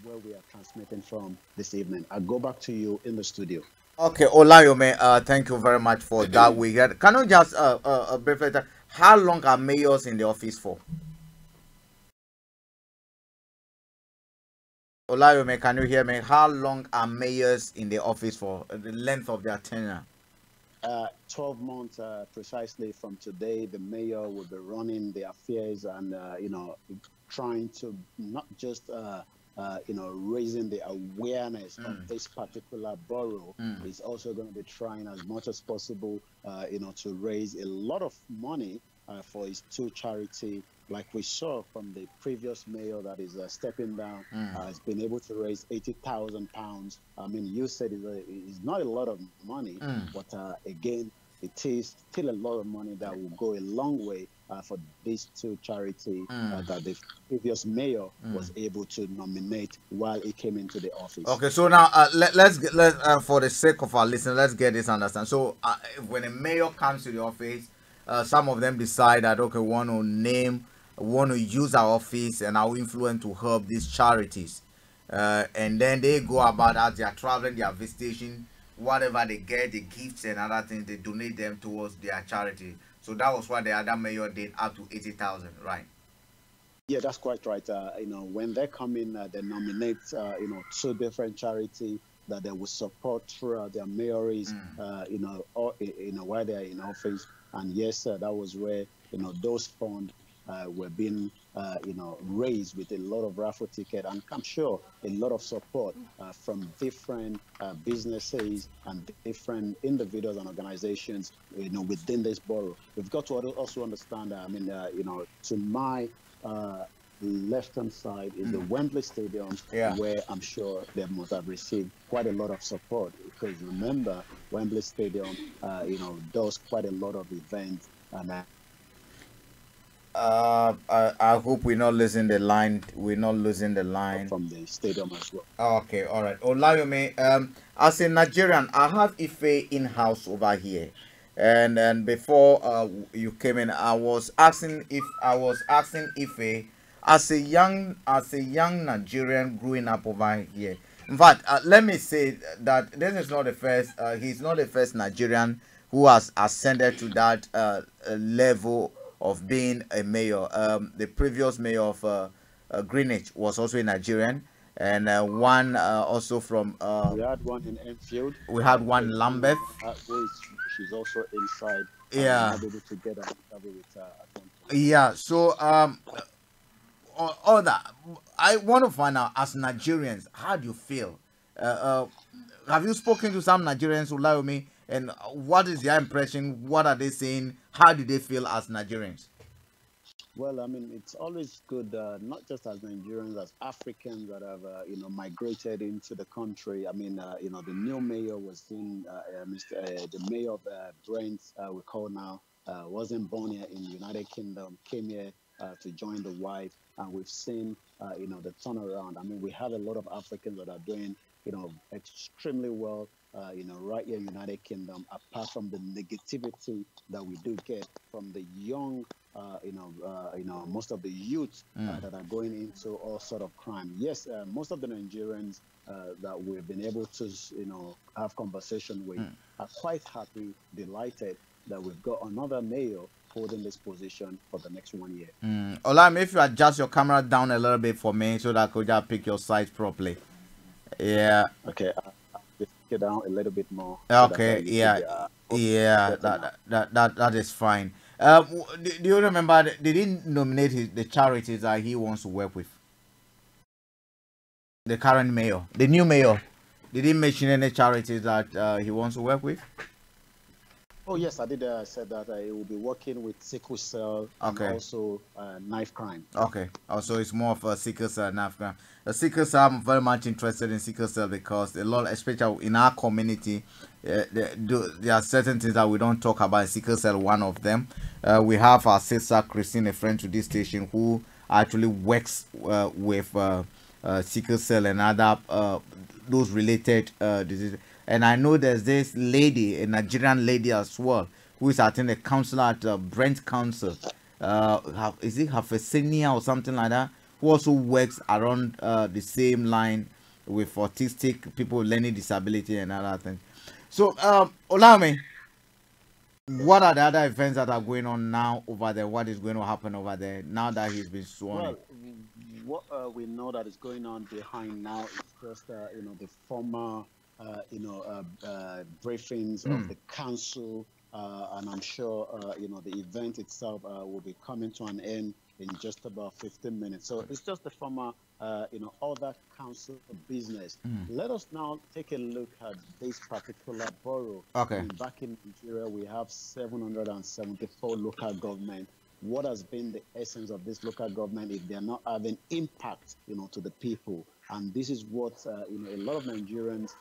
where we are transmitting from this evening. I'll go back to you in the studio. Okay, Olayomi, thank you very much for that. Can you just briefly tell how long are mayors in the office for? Olayomi, can you hear me? How long are mayors in the office for? The length of their tenure? 12 months precisely from today. The mayor will be running the affairs and trying to not just raising the awareness of this particular borough. Is also going to be trying as much as possible to raise a lot of money for his two charity. Like we saw from the previous mayor that is stepping down, has been able to raise £80,000. I mean, you said it's not a lot of money, but again, it is still a lot of money that will go a long way for these two charities that the previous mayor was able to nominate while he came into the office. Okay, so now let's for the sake of our listeners, let's get this understand. So when a mayor comes to the office, some of them decide that okay, want to use our office and our influence to help these charities, and then they go about as they are traveling, they are visitation, whatever they get, the gifts and other things, they donate them towards their charity. So that was what the other mayor did, up to 80,000, right? Yeah, that's quite right. When they come in, they nominate, two different charities that they will support throughout their mayories, while they are in office. And yes, that was where, those funds were being, raised with a lot of raffle ticket, and I'm sure a lot of support from different businesses and different individuals and organizations, within this borough. We've got to also understand that, to my left-hand side is the Wembley Stadium, where I'm sure they must have received quite a lot of support, because remember, Wembley Stadium, does quite a lot of events, and I hope we're not losing the line. We're not losing the line from the stadium as well. Okay, all right. Olayomi, as a Nigerian, I have Ife in-house over here, and before you came in, I was asking Ife as a young Nigerian growing up over here. In fact, let me say that this is not the first. He's not the first Nigerian who has ascended to that level of being a mayor. The previous mayor of Greenwich was also a Nigerian, and one also from. We had one in Enfield. We had one in Lambeth. She's also inside. Yeah. Not able to get an interview with her. Yeah. So all that I want to find out, as Nigerians, how do you feel? Have you spoken to some Nigerians, Olayomi, and what is their impression? What are they saying? How do they feel as Nigerians? Well, it's always good, not just as Nigerians, as Africans that have, migrated into the country. The new mayor was in, the mayor of Brent, we call now, wasn't born here in the United Kingdom, came here to join the wife, and we've seen, the turnaround. We have a lot of Africans that are doing, extremely well, right here in United Kingdom, apart from the negativity that we do get from the young, most of the youth that are going into all sort of crime. Yes, most of the Nigerians that we've been able to, have conversation with are quite happy, delighted that we've got another mayor holding this position for the next 1 year. Olayomi, if you adjust your camera down a little bit for me so that I could just pick your size properly. Yeah. Okay, I'll just take it down a little bit more. Okay. So Yeah. Yeah. That is fine. Do you remember? Did he nominate the charities that he wants to work with? The current mayor, the new mayor, did he mention any charities that he wants to work with? Oh yes, I did. I said that he will be working with sickle cell and also knife crime. Okay, also it's more of a sickle cell and knife crime. The sickle cell, I'm very much interested in sickle cell because a lot, especially in our community, there are certain things that we don't talk about. Sickle cell, one of them. We have our sister Christine, a friend to this station, who actually works with sickle cell and other those related diseases. And I know there's this lady, a Nigerian lady as well, who is attending a counselor at Brent Council. Is it Hafesenia or something like that? Who also works around the same line with autistic people with learning disability and other things. So, Olayomi, what are the other events that are going on now over there? What is going to happen over there now that he's been sworn in? Well, what we know that is going on behind now is just the former briefings of the council, and I'm sure the event itself will be coming to an end in just about 15 minutes. So it's just the former all that council business. Let us now take a look at this particular borough. Okay. Back in Nigeria, we have 774 local government. What has been the essence of this local government if they're not having impact, to the people? And this is what, a lot of Nigerians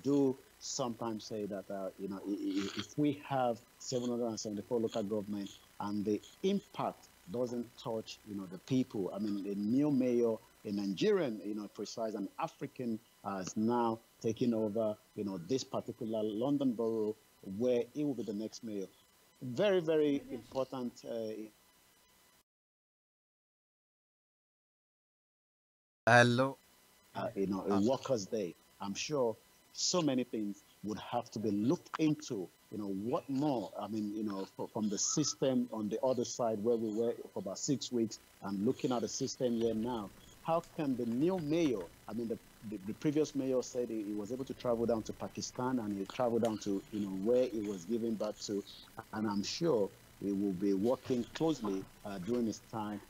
do sometimes say that, if we have 774 local government and the impact doesn't touch, the people. I mean, a new mayor, a Nigerian, precise, an African has now taken over, this particular London borough where he will be the next mayor. Very, very important. Hello. A Workers' Day. I'm sure so many things would have to be looked into. What more? I mean, from the system on the other side where we were for about 6 weeks and looking at the system here now, how can the new mayor, I mean, the previous mayor said he was able to travel down to Pakistan and he traveled down to, where he was giving birth to. And I'm sure he will be working closely during his time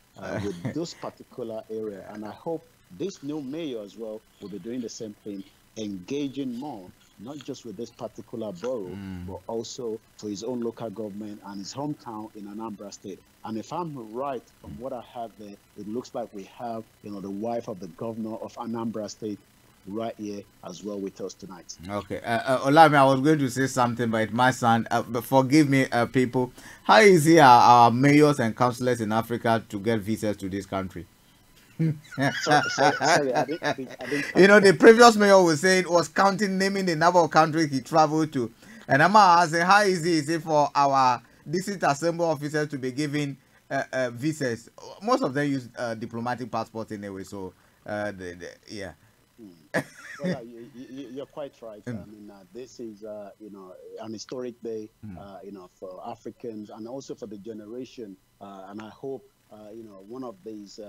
with this particular area. And I hope this new mayor as well will be doing the same thing, engaging more, not just with this particular borough, but also to his own local government and his hometown in Anambra State. And if I'm right from what I have there, it looks like we have, the wife of the governor of Anambra State right here as well with us tonight. Okay. Olayomi, I was going to say something, but it might sound, but forgive me, people. How easy are our mayors and councillors in Africa to get visas to this country? Sorry, I didn't the previous mayor was saying, was naming the number of countries he traveled to. And I'm asking, how easy is it for our district assembly officers to be given visas? Most of them use diplomatic passports anyway, so yeah. Well, you're quite right. I mean, this is an historic day, for Africans and also for the generation. And I hope one of these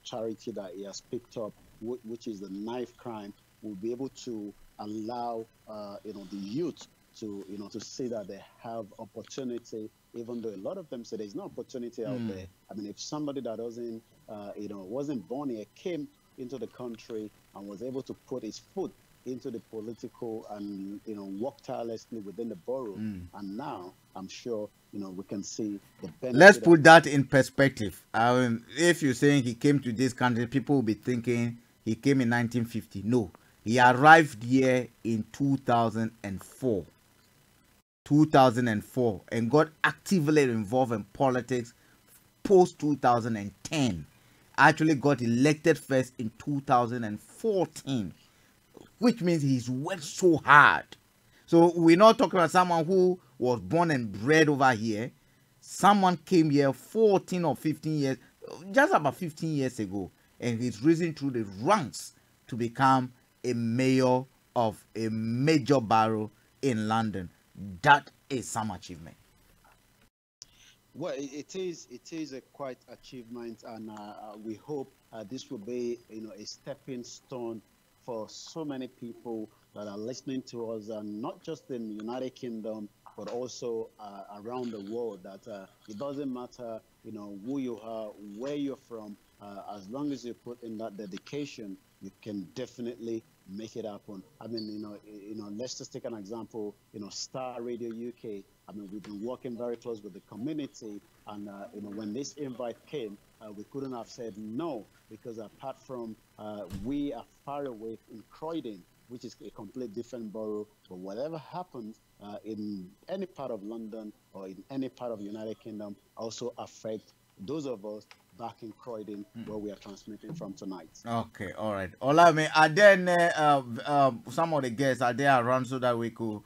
charity that he has picked up, which is the knife crime, will be able to allow the youth to to see that they have opportunity, even though a lot of them say there's no opportunity out there. I mean, if somebody that doesn't wasn't born here came into the country and was able to put his foot into the political and work tirelessly within the borough, and now I'm sure we can see the benefit. Let's put that in perspective. If you're saying he came to this country, people will be thinking he came in 1950. No, he arrived here in 2004 and got actively involved in politics post 2010. Actually got elected first in 2014, which means he's worked so hard. So we're not talking about someone who was born and bred over here. Someone came here 14 or 15 years, just about 15 years ago, and he's risen through the ranks to become a mayor of a major borough in London. That is some achievement. Well, it is a quite achievement, and we hope this will be, a stepping stone for so many people that are listening to us, and not just in the United Kingdom, but also around the world. That it doesn't matter, who you are, where you're from, as long as you put in that dedication, you can definitely make it happen. I mean, let's just take an example. Star Radio UK. I mean, we've been working very close with the community, and when this invite came, we couldn't have said no, because apart from we are far away in Croydon, which is a complete different borough. But whatever happens in any part of London or in any part of the United Kingdom also affect those of us back in Croydon, where we are transmitting from tonight. Okay, all right. Olayomi, are there some of the guests, are they around so that we could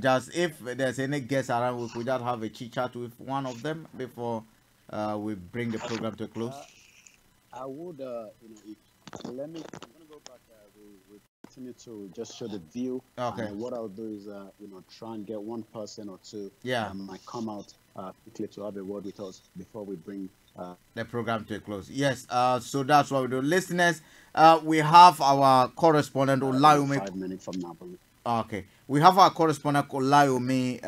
just, if there's any guests around, we could just have a chit chat with one of them before we bring the program to a close? I would, I'm gonna go back. We continue to just show the view. Okay. And what I'll do is, try and get one person or two. Yeah. That might come out quickly to have a word with us before we bring the program to a close. Yes. So that's what we do, listeners. We have our correspondent Olayomi. 5 minutes from now. Okay. We have our correspondent Olayomi,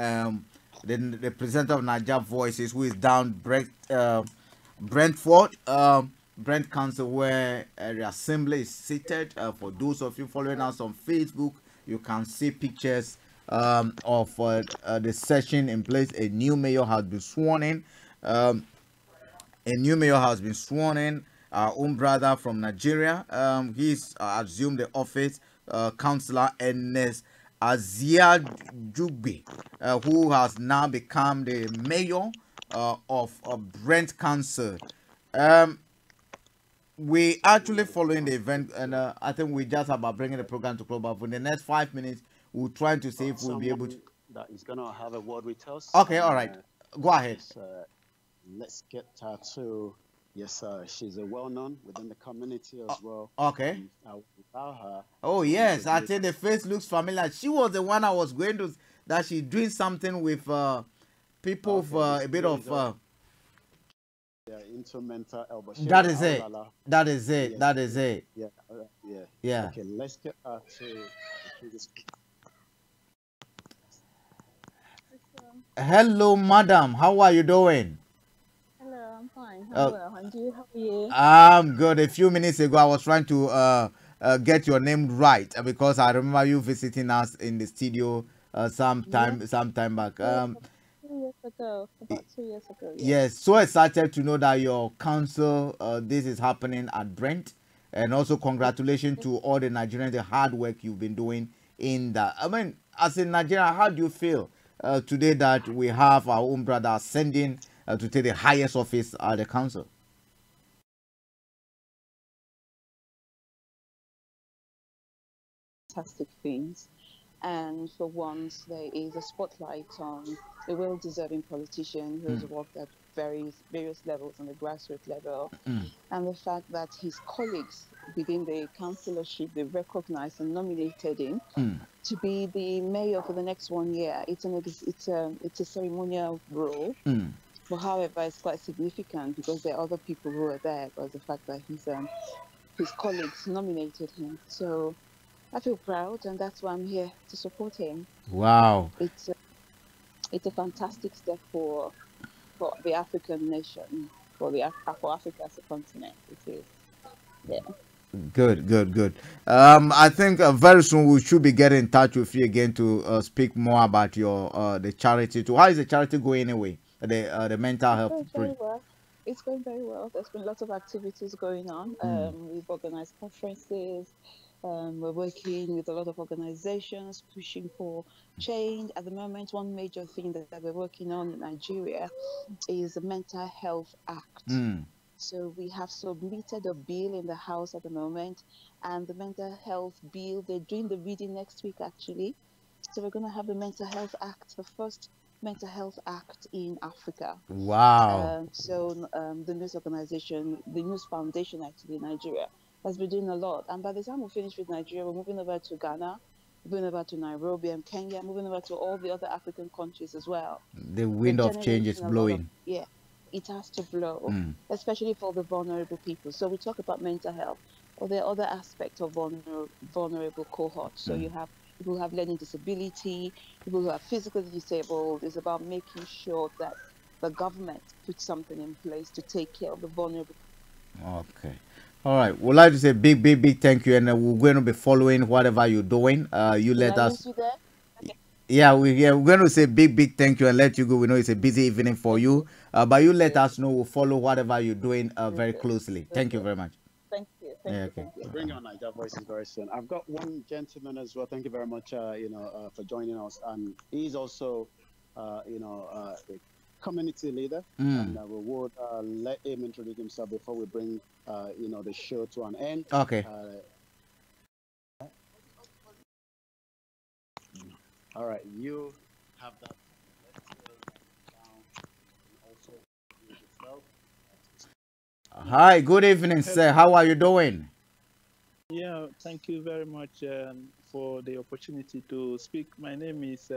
the presenter of Niger Voices, who is down Brentford. Brent Council, where the assembly is seated. For those of you following us on Facebook, you can see pictures of the session in place. A new mayor has been sworn in. Our own brother from Nigeria. He's assumed the office. Councillor Ernest Ezeajughi, who has now become the mayor of Brent Council. We actually following the event, and I think we just about bringing the program to close. But for the next 5 minutes, we're trying to see if we'll be able to. That is gonna have a word with us. Okay, all right, go ahead. Let's get her to. Yes, she's a well-known within the community as well. Okay. Her. Oh yes, I think the face looks familiar. She was the one I was going to. That she's doing something with people for a bit of. Yeah, into mental health. That is it. That is it. Yes. That is it. Yeah. Yeah. Okay, let's get to this. Hello, madam. How are you doing? Hello, I'm fine. How are you? I'm good. A few minutes ago, I was trying to get your name right because I remember you visiting us in the studio some time back. 2 years ago, about 2 years ago. Yes, so excited to know that your council, this is happening at Brent, and also congratulations to all the Nigerians, the hard work you've been doing in that. I mean, as in Nigeria, how do you feel today that we have our own brother ascending to take the highest office at the council? Fantastic things. And for once, there is a spotlight on a well-deserving politician who has worked at various levels on the grassroots level. And the fact that his colleagues within the councillorship, they recognized and nominated him to be the mayor for the next 1 year. It's a ceremonial role. But however, it's quite significant because there are other people who are there, but the fact that his colleagues nominated him. So I feel proud, and that's why I'm here to support him. Wow. It's a fantastic step for the African nation, for Africa as a continent. It is. Yeah. Good. I think very soon we should be getting in touch with you again to speak more about your the charity too. How is the charity going anyway? The mental health. It's going very well. There's been lots of activities going on. We've organized conferences. We're working with a lot of organizations pushing for change. At the moment, one major thing that we're working on in Nigeria is the Mental Health Act. So we have submitted a bill in the House at the moment, and the Mental Health Bill, they're doing the reading next week actually. So we're going to have the Mental Health Act, the first Mental Health Act in Africa. Wow. The news organization, the News Foundation actually in Nigeria, has been doing a lot. And by the time we finish with Nigeria, we're moving over to Ghana, moving over to Nairobi and Kenya, moving over to all the other African countries as well. The wind of change is blowing. it has to blow, especially for the vulnerable people. So we talk about mental health, or there are other aspects of vulnerable cohorts. So you have people who have learning disability, people who are physically disabled. It's about making sure that the government puts something in place to take care of the vulnerable. Okay. All right. We'd like to say big thank you, and we're going to be following whatever you're doing. You Did let I us. lose you there? Okay. Yeah, we're going to say big thank you and let you go. We know it's a busy evening for you, but you let us know. We'll follow whatever you're doing very closely. Thank you very much. Thank you. Thank you. Bring on Niger Voices very soon. I've got one gentleman as well. Thank you very much, for joining us. And he's also, a community leader. And we would let him introduce himself before we bring, the show to an end. Okay. All right, you have that. Hi, good evening, sir. How are you doing? Yeah, thank you very much for the opportunity to speak. My name is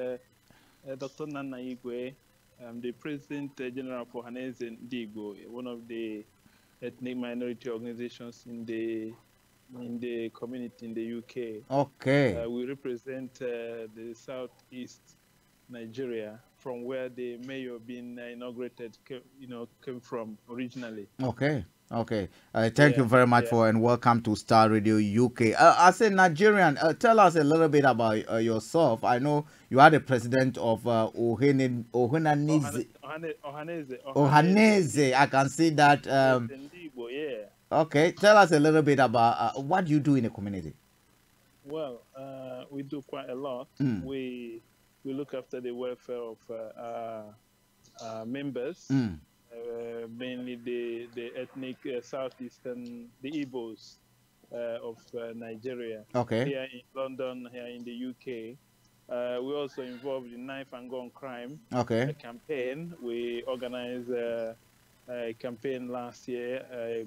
Dr. Nana Igwe. I'm the President General for Ohaneze Ndigbo, one of the ethnic minority organizations in the community in the UK. Okay. We represent the Southeast Nigeria, from where the mayor being inaugurated came from originally. Okay. Thank you very much for and welcome to Starr Radio UK. As a Nigerian, tell us a little bit about yourself. I know you are the president of Ohaneze. I can see that. Okay, tell us a little bit about what you do in the community. Well, we do quite a lot. We look after the welfare of our members. Mainly the ethnic southeastern, the Igbos of Nigeria. Okay. Here in London, here in the UK. We're also involved in knife and gun crime. Okay. A campaign. We organized a campaign last year.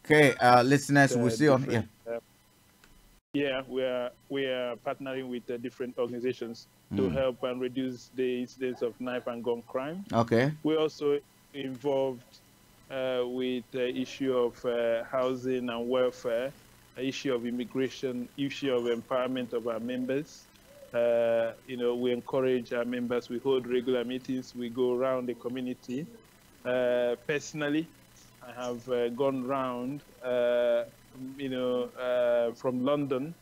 Okay, listeners, we'll see on here. Yeah, we are partnering with different organizations to help and reduce the incidence of knife and gun crime. Okay. We're also involved with the issue of housing and welfare, issue of immigration, issue of empowerment of our members. We encourage our members. We hold regular meetings. We go around the community. Personally, I have gone round. From London,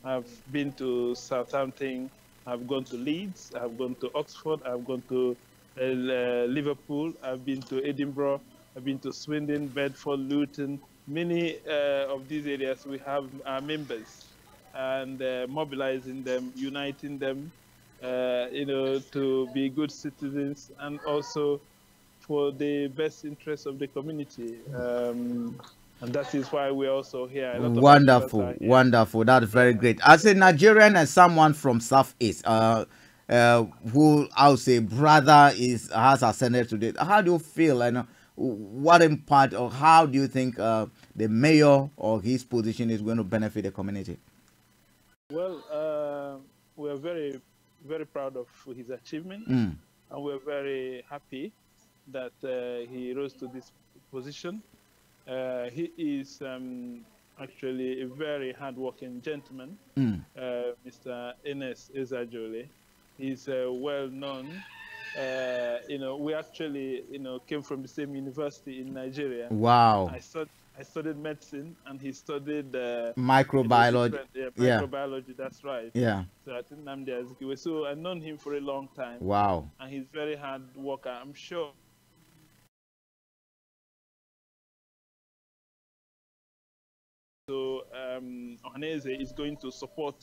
I've been to Southampton, I've gone to Leeds, I've gone to Oxford, I've gone to Liverpool, I've been to Edinburgh, I've been to Swindon, Bedford, Luton. Many of these areas we have our members, and mobilizing them, uniting them, to be good citizens, and also for the best interests of the community. And that is why we're also here. Wonderful. That's very great. As a Nigerian and someone from Southeast, who I would say brother has ascended to this, how do you feel? And what impact, or how do you think the mayor or his position is going to benefit the community? Well, we're very, very proud of his achievement, and we're very happy that he rose to this position. He is actually a very hardworking gentleman, Mr. Ernest Ezeajughi. He's well known. We actually, came from the same university in Nigeria. Wow. I studied medicine, and he studied microbiology. Microbiology, that's right. Yeah. So I think Ezeajughi. So I've known him for a long time. Wow. And he's very hard worker. I'm sure. So Ohaneze is going to support,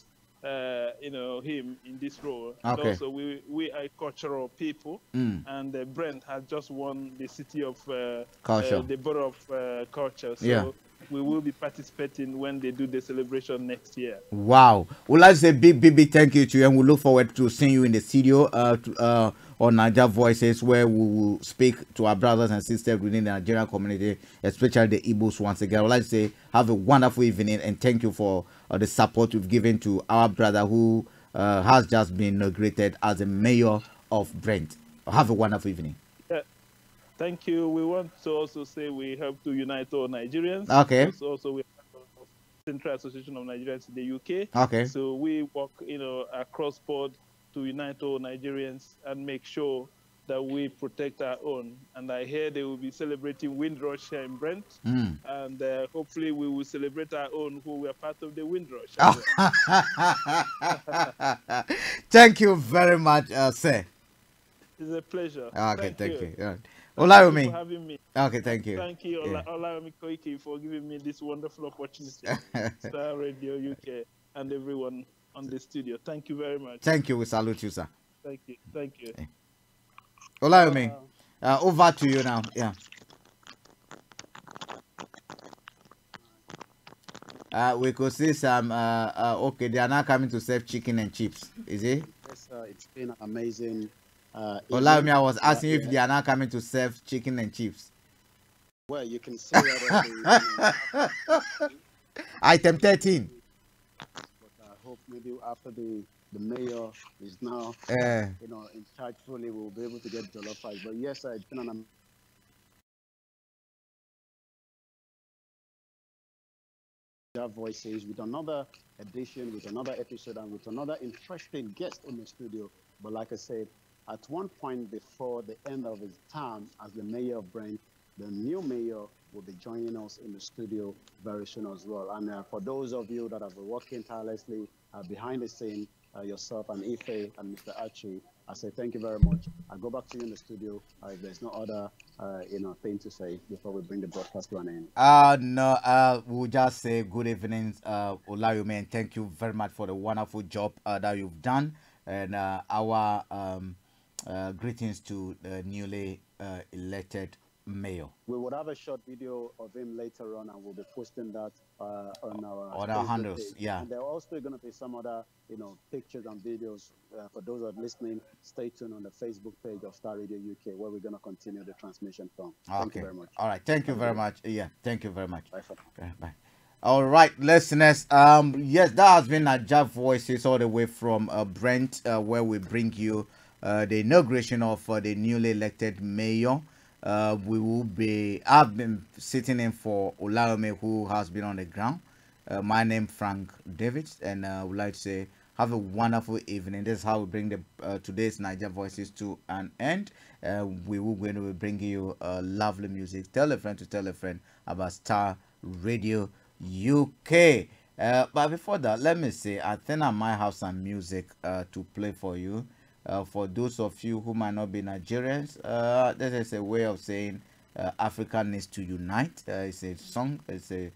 him in this role. Okay. And also, we are cultural people, and Brent has just won the city of culture, the borough of culture. So we will be participating when they do the celebration next year. Wow. Well, let's say big thank you to you, and we look forward to seeing you in the studio on Niger Voices, where we will speak to our brothers and sisters within the Nigerian community, especially the Igbos once again. I would like to say have a wonderful evening, and thank you for the support you've given to our brother who has just been inaugurated as the mayor of Brent. Have a wonderful evening. Thank you. We want to also say we help to unite all Nigerians. Okay. Also, we are Central Association of Nigerians in the UK. Okay. So we work, across board to unite all Nigerians and make sure that we protect our own. And I hear they will be celebrating Windrush here in Brent. And hopefully we will celebrate our own who were part of the Windrush. Thank you very much, sir. It's a pleasure. Okay, thank you. Thank Olayomi. you for having me. Okay, thank you. Thank you, Olayomi Koiki, for giving me this wonderful opportunity. Starr Radio UK and everyone on the studio. Thank you very much. Thank you. We salute you, sir. Thank you. Thank you. Olayomi, over to you now. Yeah. We could see some. Okay, they are now coming to serve chicken and chips. Is it? Yes, it's been amazing. Olayomi, I was asking if they are now coming to serve chicken and chips. Well, you can see that. Item 13. But I hope maybe after the mayor is now, in charge fully, we'll be able to get jollof rice. But yes, it's been an voices with another edition, with another episode, and with another interesting guest in the studio. But like I said, at one point before the end of his term as the mayor of Brent, the new mayor will be joining us in the studio very soon as well. And for those of you that have been working tirelessly behind the scene, yourself and Ife and Mr. Archie, I say thank you very much. I'll go back to you in the studio if there's no other thing to say before we bring the broadcast to an end. No, we'll just say good evening, Olayomi, and thank you very much for the wonderful job that you've done. And our greetings to the newly elected mayor. We would have a short video of him later on, and we'll be posting that on our handles. Page. Yeah. And there are also going to be some other, pictures and videos for those that are listening. Stay tuned on the Facebook page of Starr Radio UK, where we're going to continue the transmission from. Thank you very much. All right. Thank you very much. Yeah. Thank you very much. Bye. Bye. All right, listeners. Yes, that has been Naija Voices all the way from Brent, where we bring you the inauguration of the newly elected mayor. I've been sitting in for Olayomi, who has been on the ground. My name Frank David, and I would like to say have a wonderful evening. This is how we bring the today's Naija Voices to an end. We will going to bring you lovely music. Tell a friend to tell a friend about Starr Radio UK. But before that, let me say I think I might have some music to play for you. For those of you who might not be Nigerians, this is a way of saying Africa needs to unite. It's a song, it's a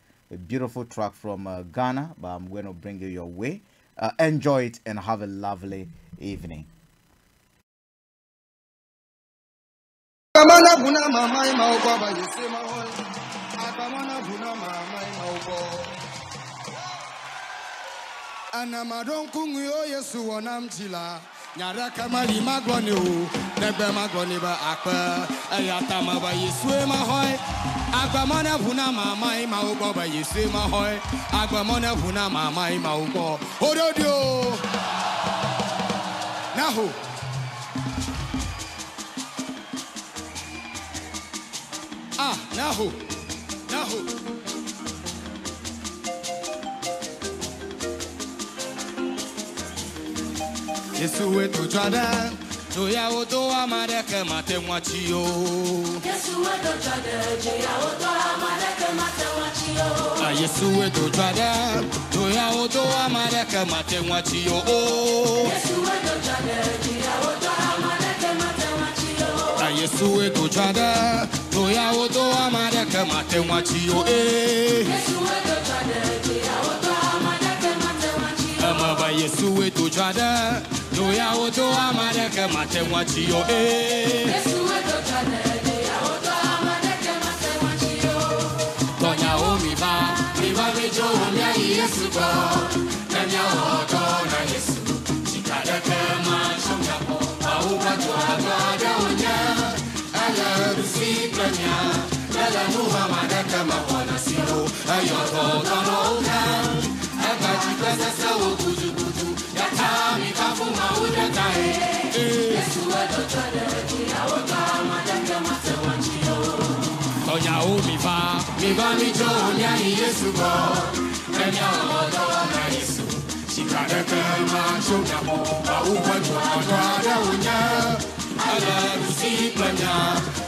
beautiful track from Ghana, but I'm going to bring it your way. Enjoy it and have a lovely evening. Nyara kamali magwani o nebe magwani ba akpa ayata ma ba yesue ma hoy agba mona vuna mama I ma ugo ba yesue ma hoy agba mona vuna mama I ma ugo ododio naho naho Yesu wetu chada Joya odo amareke mate mwachio Yesu wetu chada Joya odo amareke mate mwachio Yesu wetu chada Joya odo amareke mate mwachio Yesu wetu chada Joya odo amareke mate mwachio Yesu wetu chada Joya odo amareke mate mwachio Yesu wetu chada Joya odo amareke mate mwachio Amaba Yesu wetu chada Joya odo amareke mate mwachio Yesu wetu chade Joya odo amareke mate mwachio Tonya omiba mejo omya Yesu go Tonya odo na Yesu Chikadeke machomya po Auba joa da onya Ala rusiklanya Lala muhamadeke mapona siro Ayoto tono uka Agaji pesa sawo kuju Yatami Yesu go. Enya odo na Yesu. Chikade kema chunamo. Uwa jwa unya. Ala rusi planya.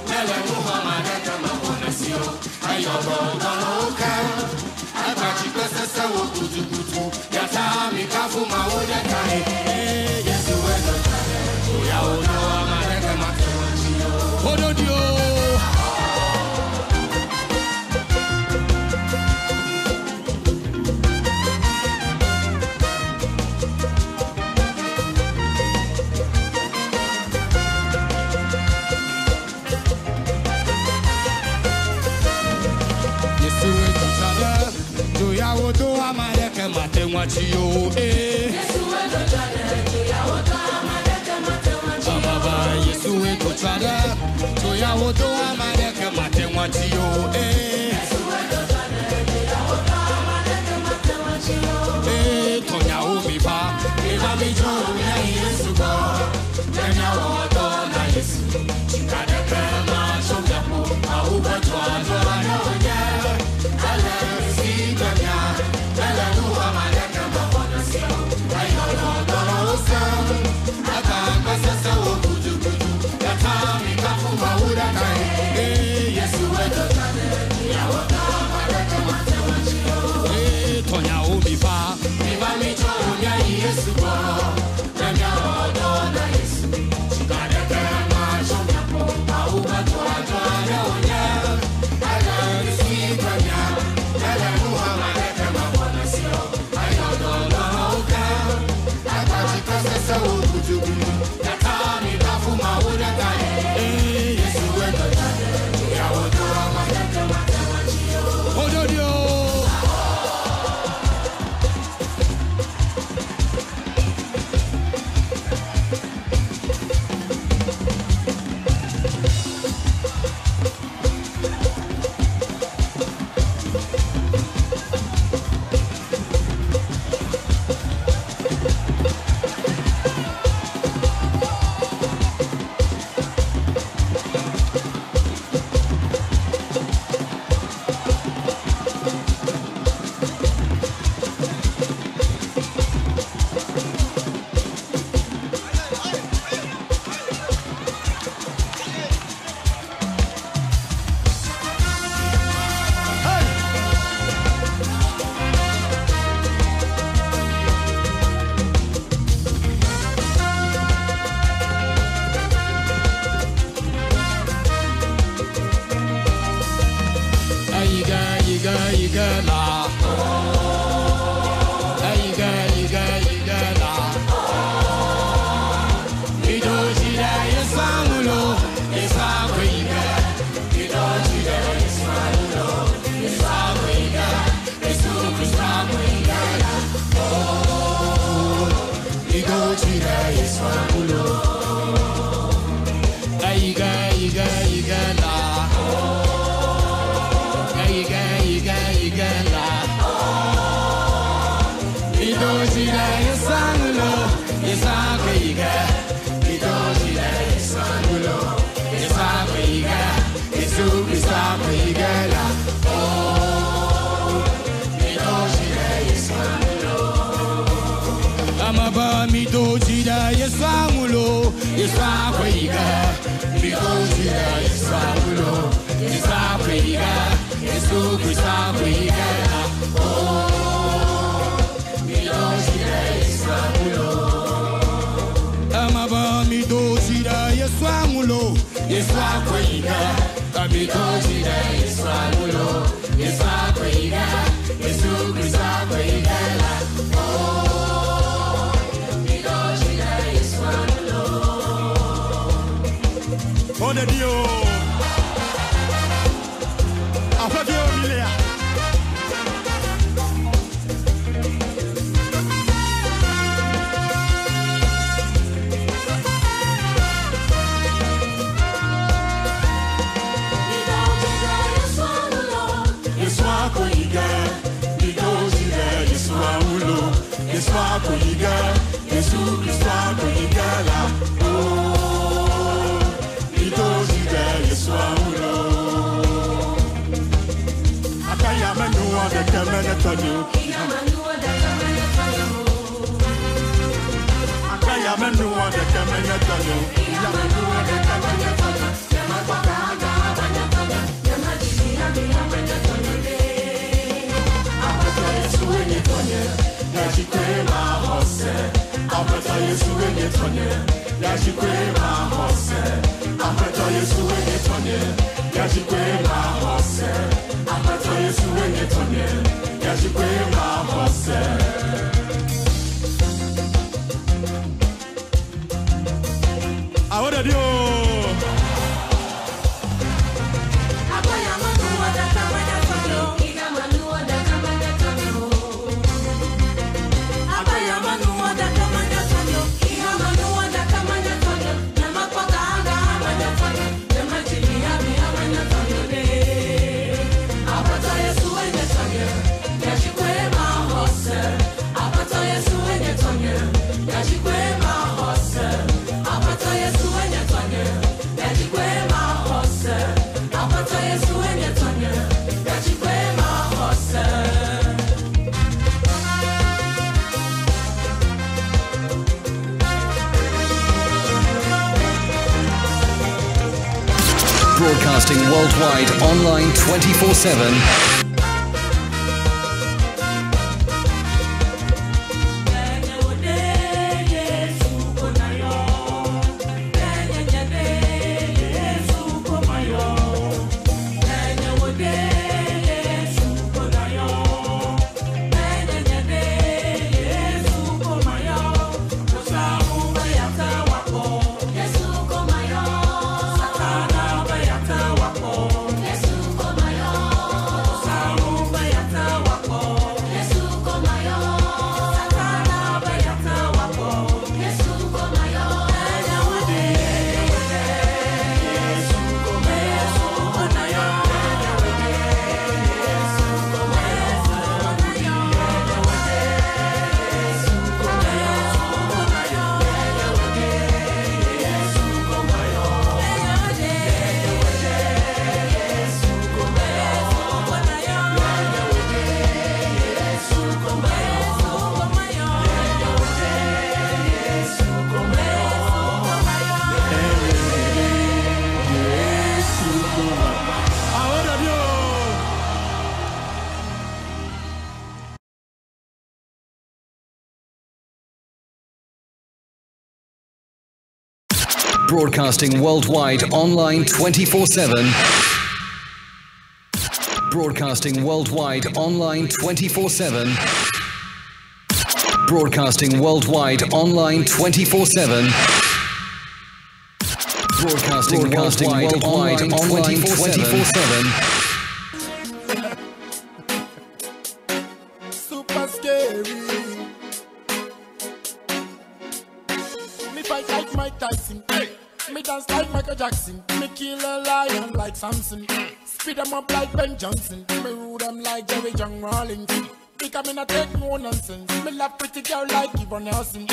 Nele Muhammad kama onasio. Ayogo donoka. Akachika sasa wokutukutu. Yata mikafu mauda kae. Yesu wedo kade. Uya odo amade kama tewanchio. Odo dio. Yawoto amareke matewachio Yesu endo chade yawoto amareke matewachio Baba Yesu endo chade yawoto amareke matewachio Yesu endo chade yawoto amareke matewachio Tonya umiba eba mijo ya Yesu go Tonya woto na Yesu chikade kama shogapo auba twa na onya ala kamenya tonyo Akaya menu wada kamenya tonyo Yamenu wada kamenya tonyo Yamapaka aga abanya tonyo Yamadini abi abanya tonyo Abata Yesu enye tonyo Yashikwe mahose Abata Yesu enye tonyo Yashikwe mahose Abata Yesu enye tonyo Yashikwe mahose Abata Yesu enye tonyo Yashikwe mahose Ahora Dios Abaya manu wada kamanya tonyo Iga manu wada kamanya tonyo Abaya manu wada kamanya tonyo Iga manu wada kamanya tonyo Nama paka aga amanya tonyo Nama chini abi amanya tonyo de Abata Yesu enye tonyo Yashikwe mahose Abata Yesu enye tonyo Yashikwe mahose Abata Yesu enye tonyo Yashikwe mahose Abata Yesu enye tonyo Yashikwe mahose Broadcasting worldwide, online 24/7. Broadcasting worldwide, online 24/7. Broadcasting worldwide, online 24/7. Broadcasting worldwide, online 24/7. Broadcasting worldwide, online 24/7. Super scary. Me fight like Mike Tyson. Me dance like Michael Jackson. Me kill a lion like Samson. Speed them up like Ben Johnson. Me rule them like Jerry John Rawlings. Because me not take no nonsense. Me love pretty girl like Yvonne Nelson.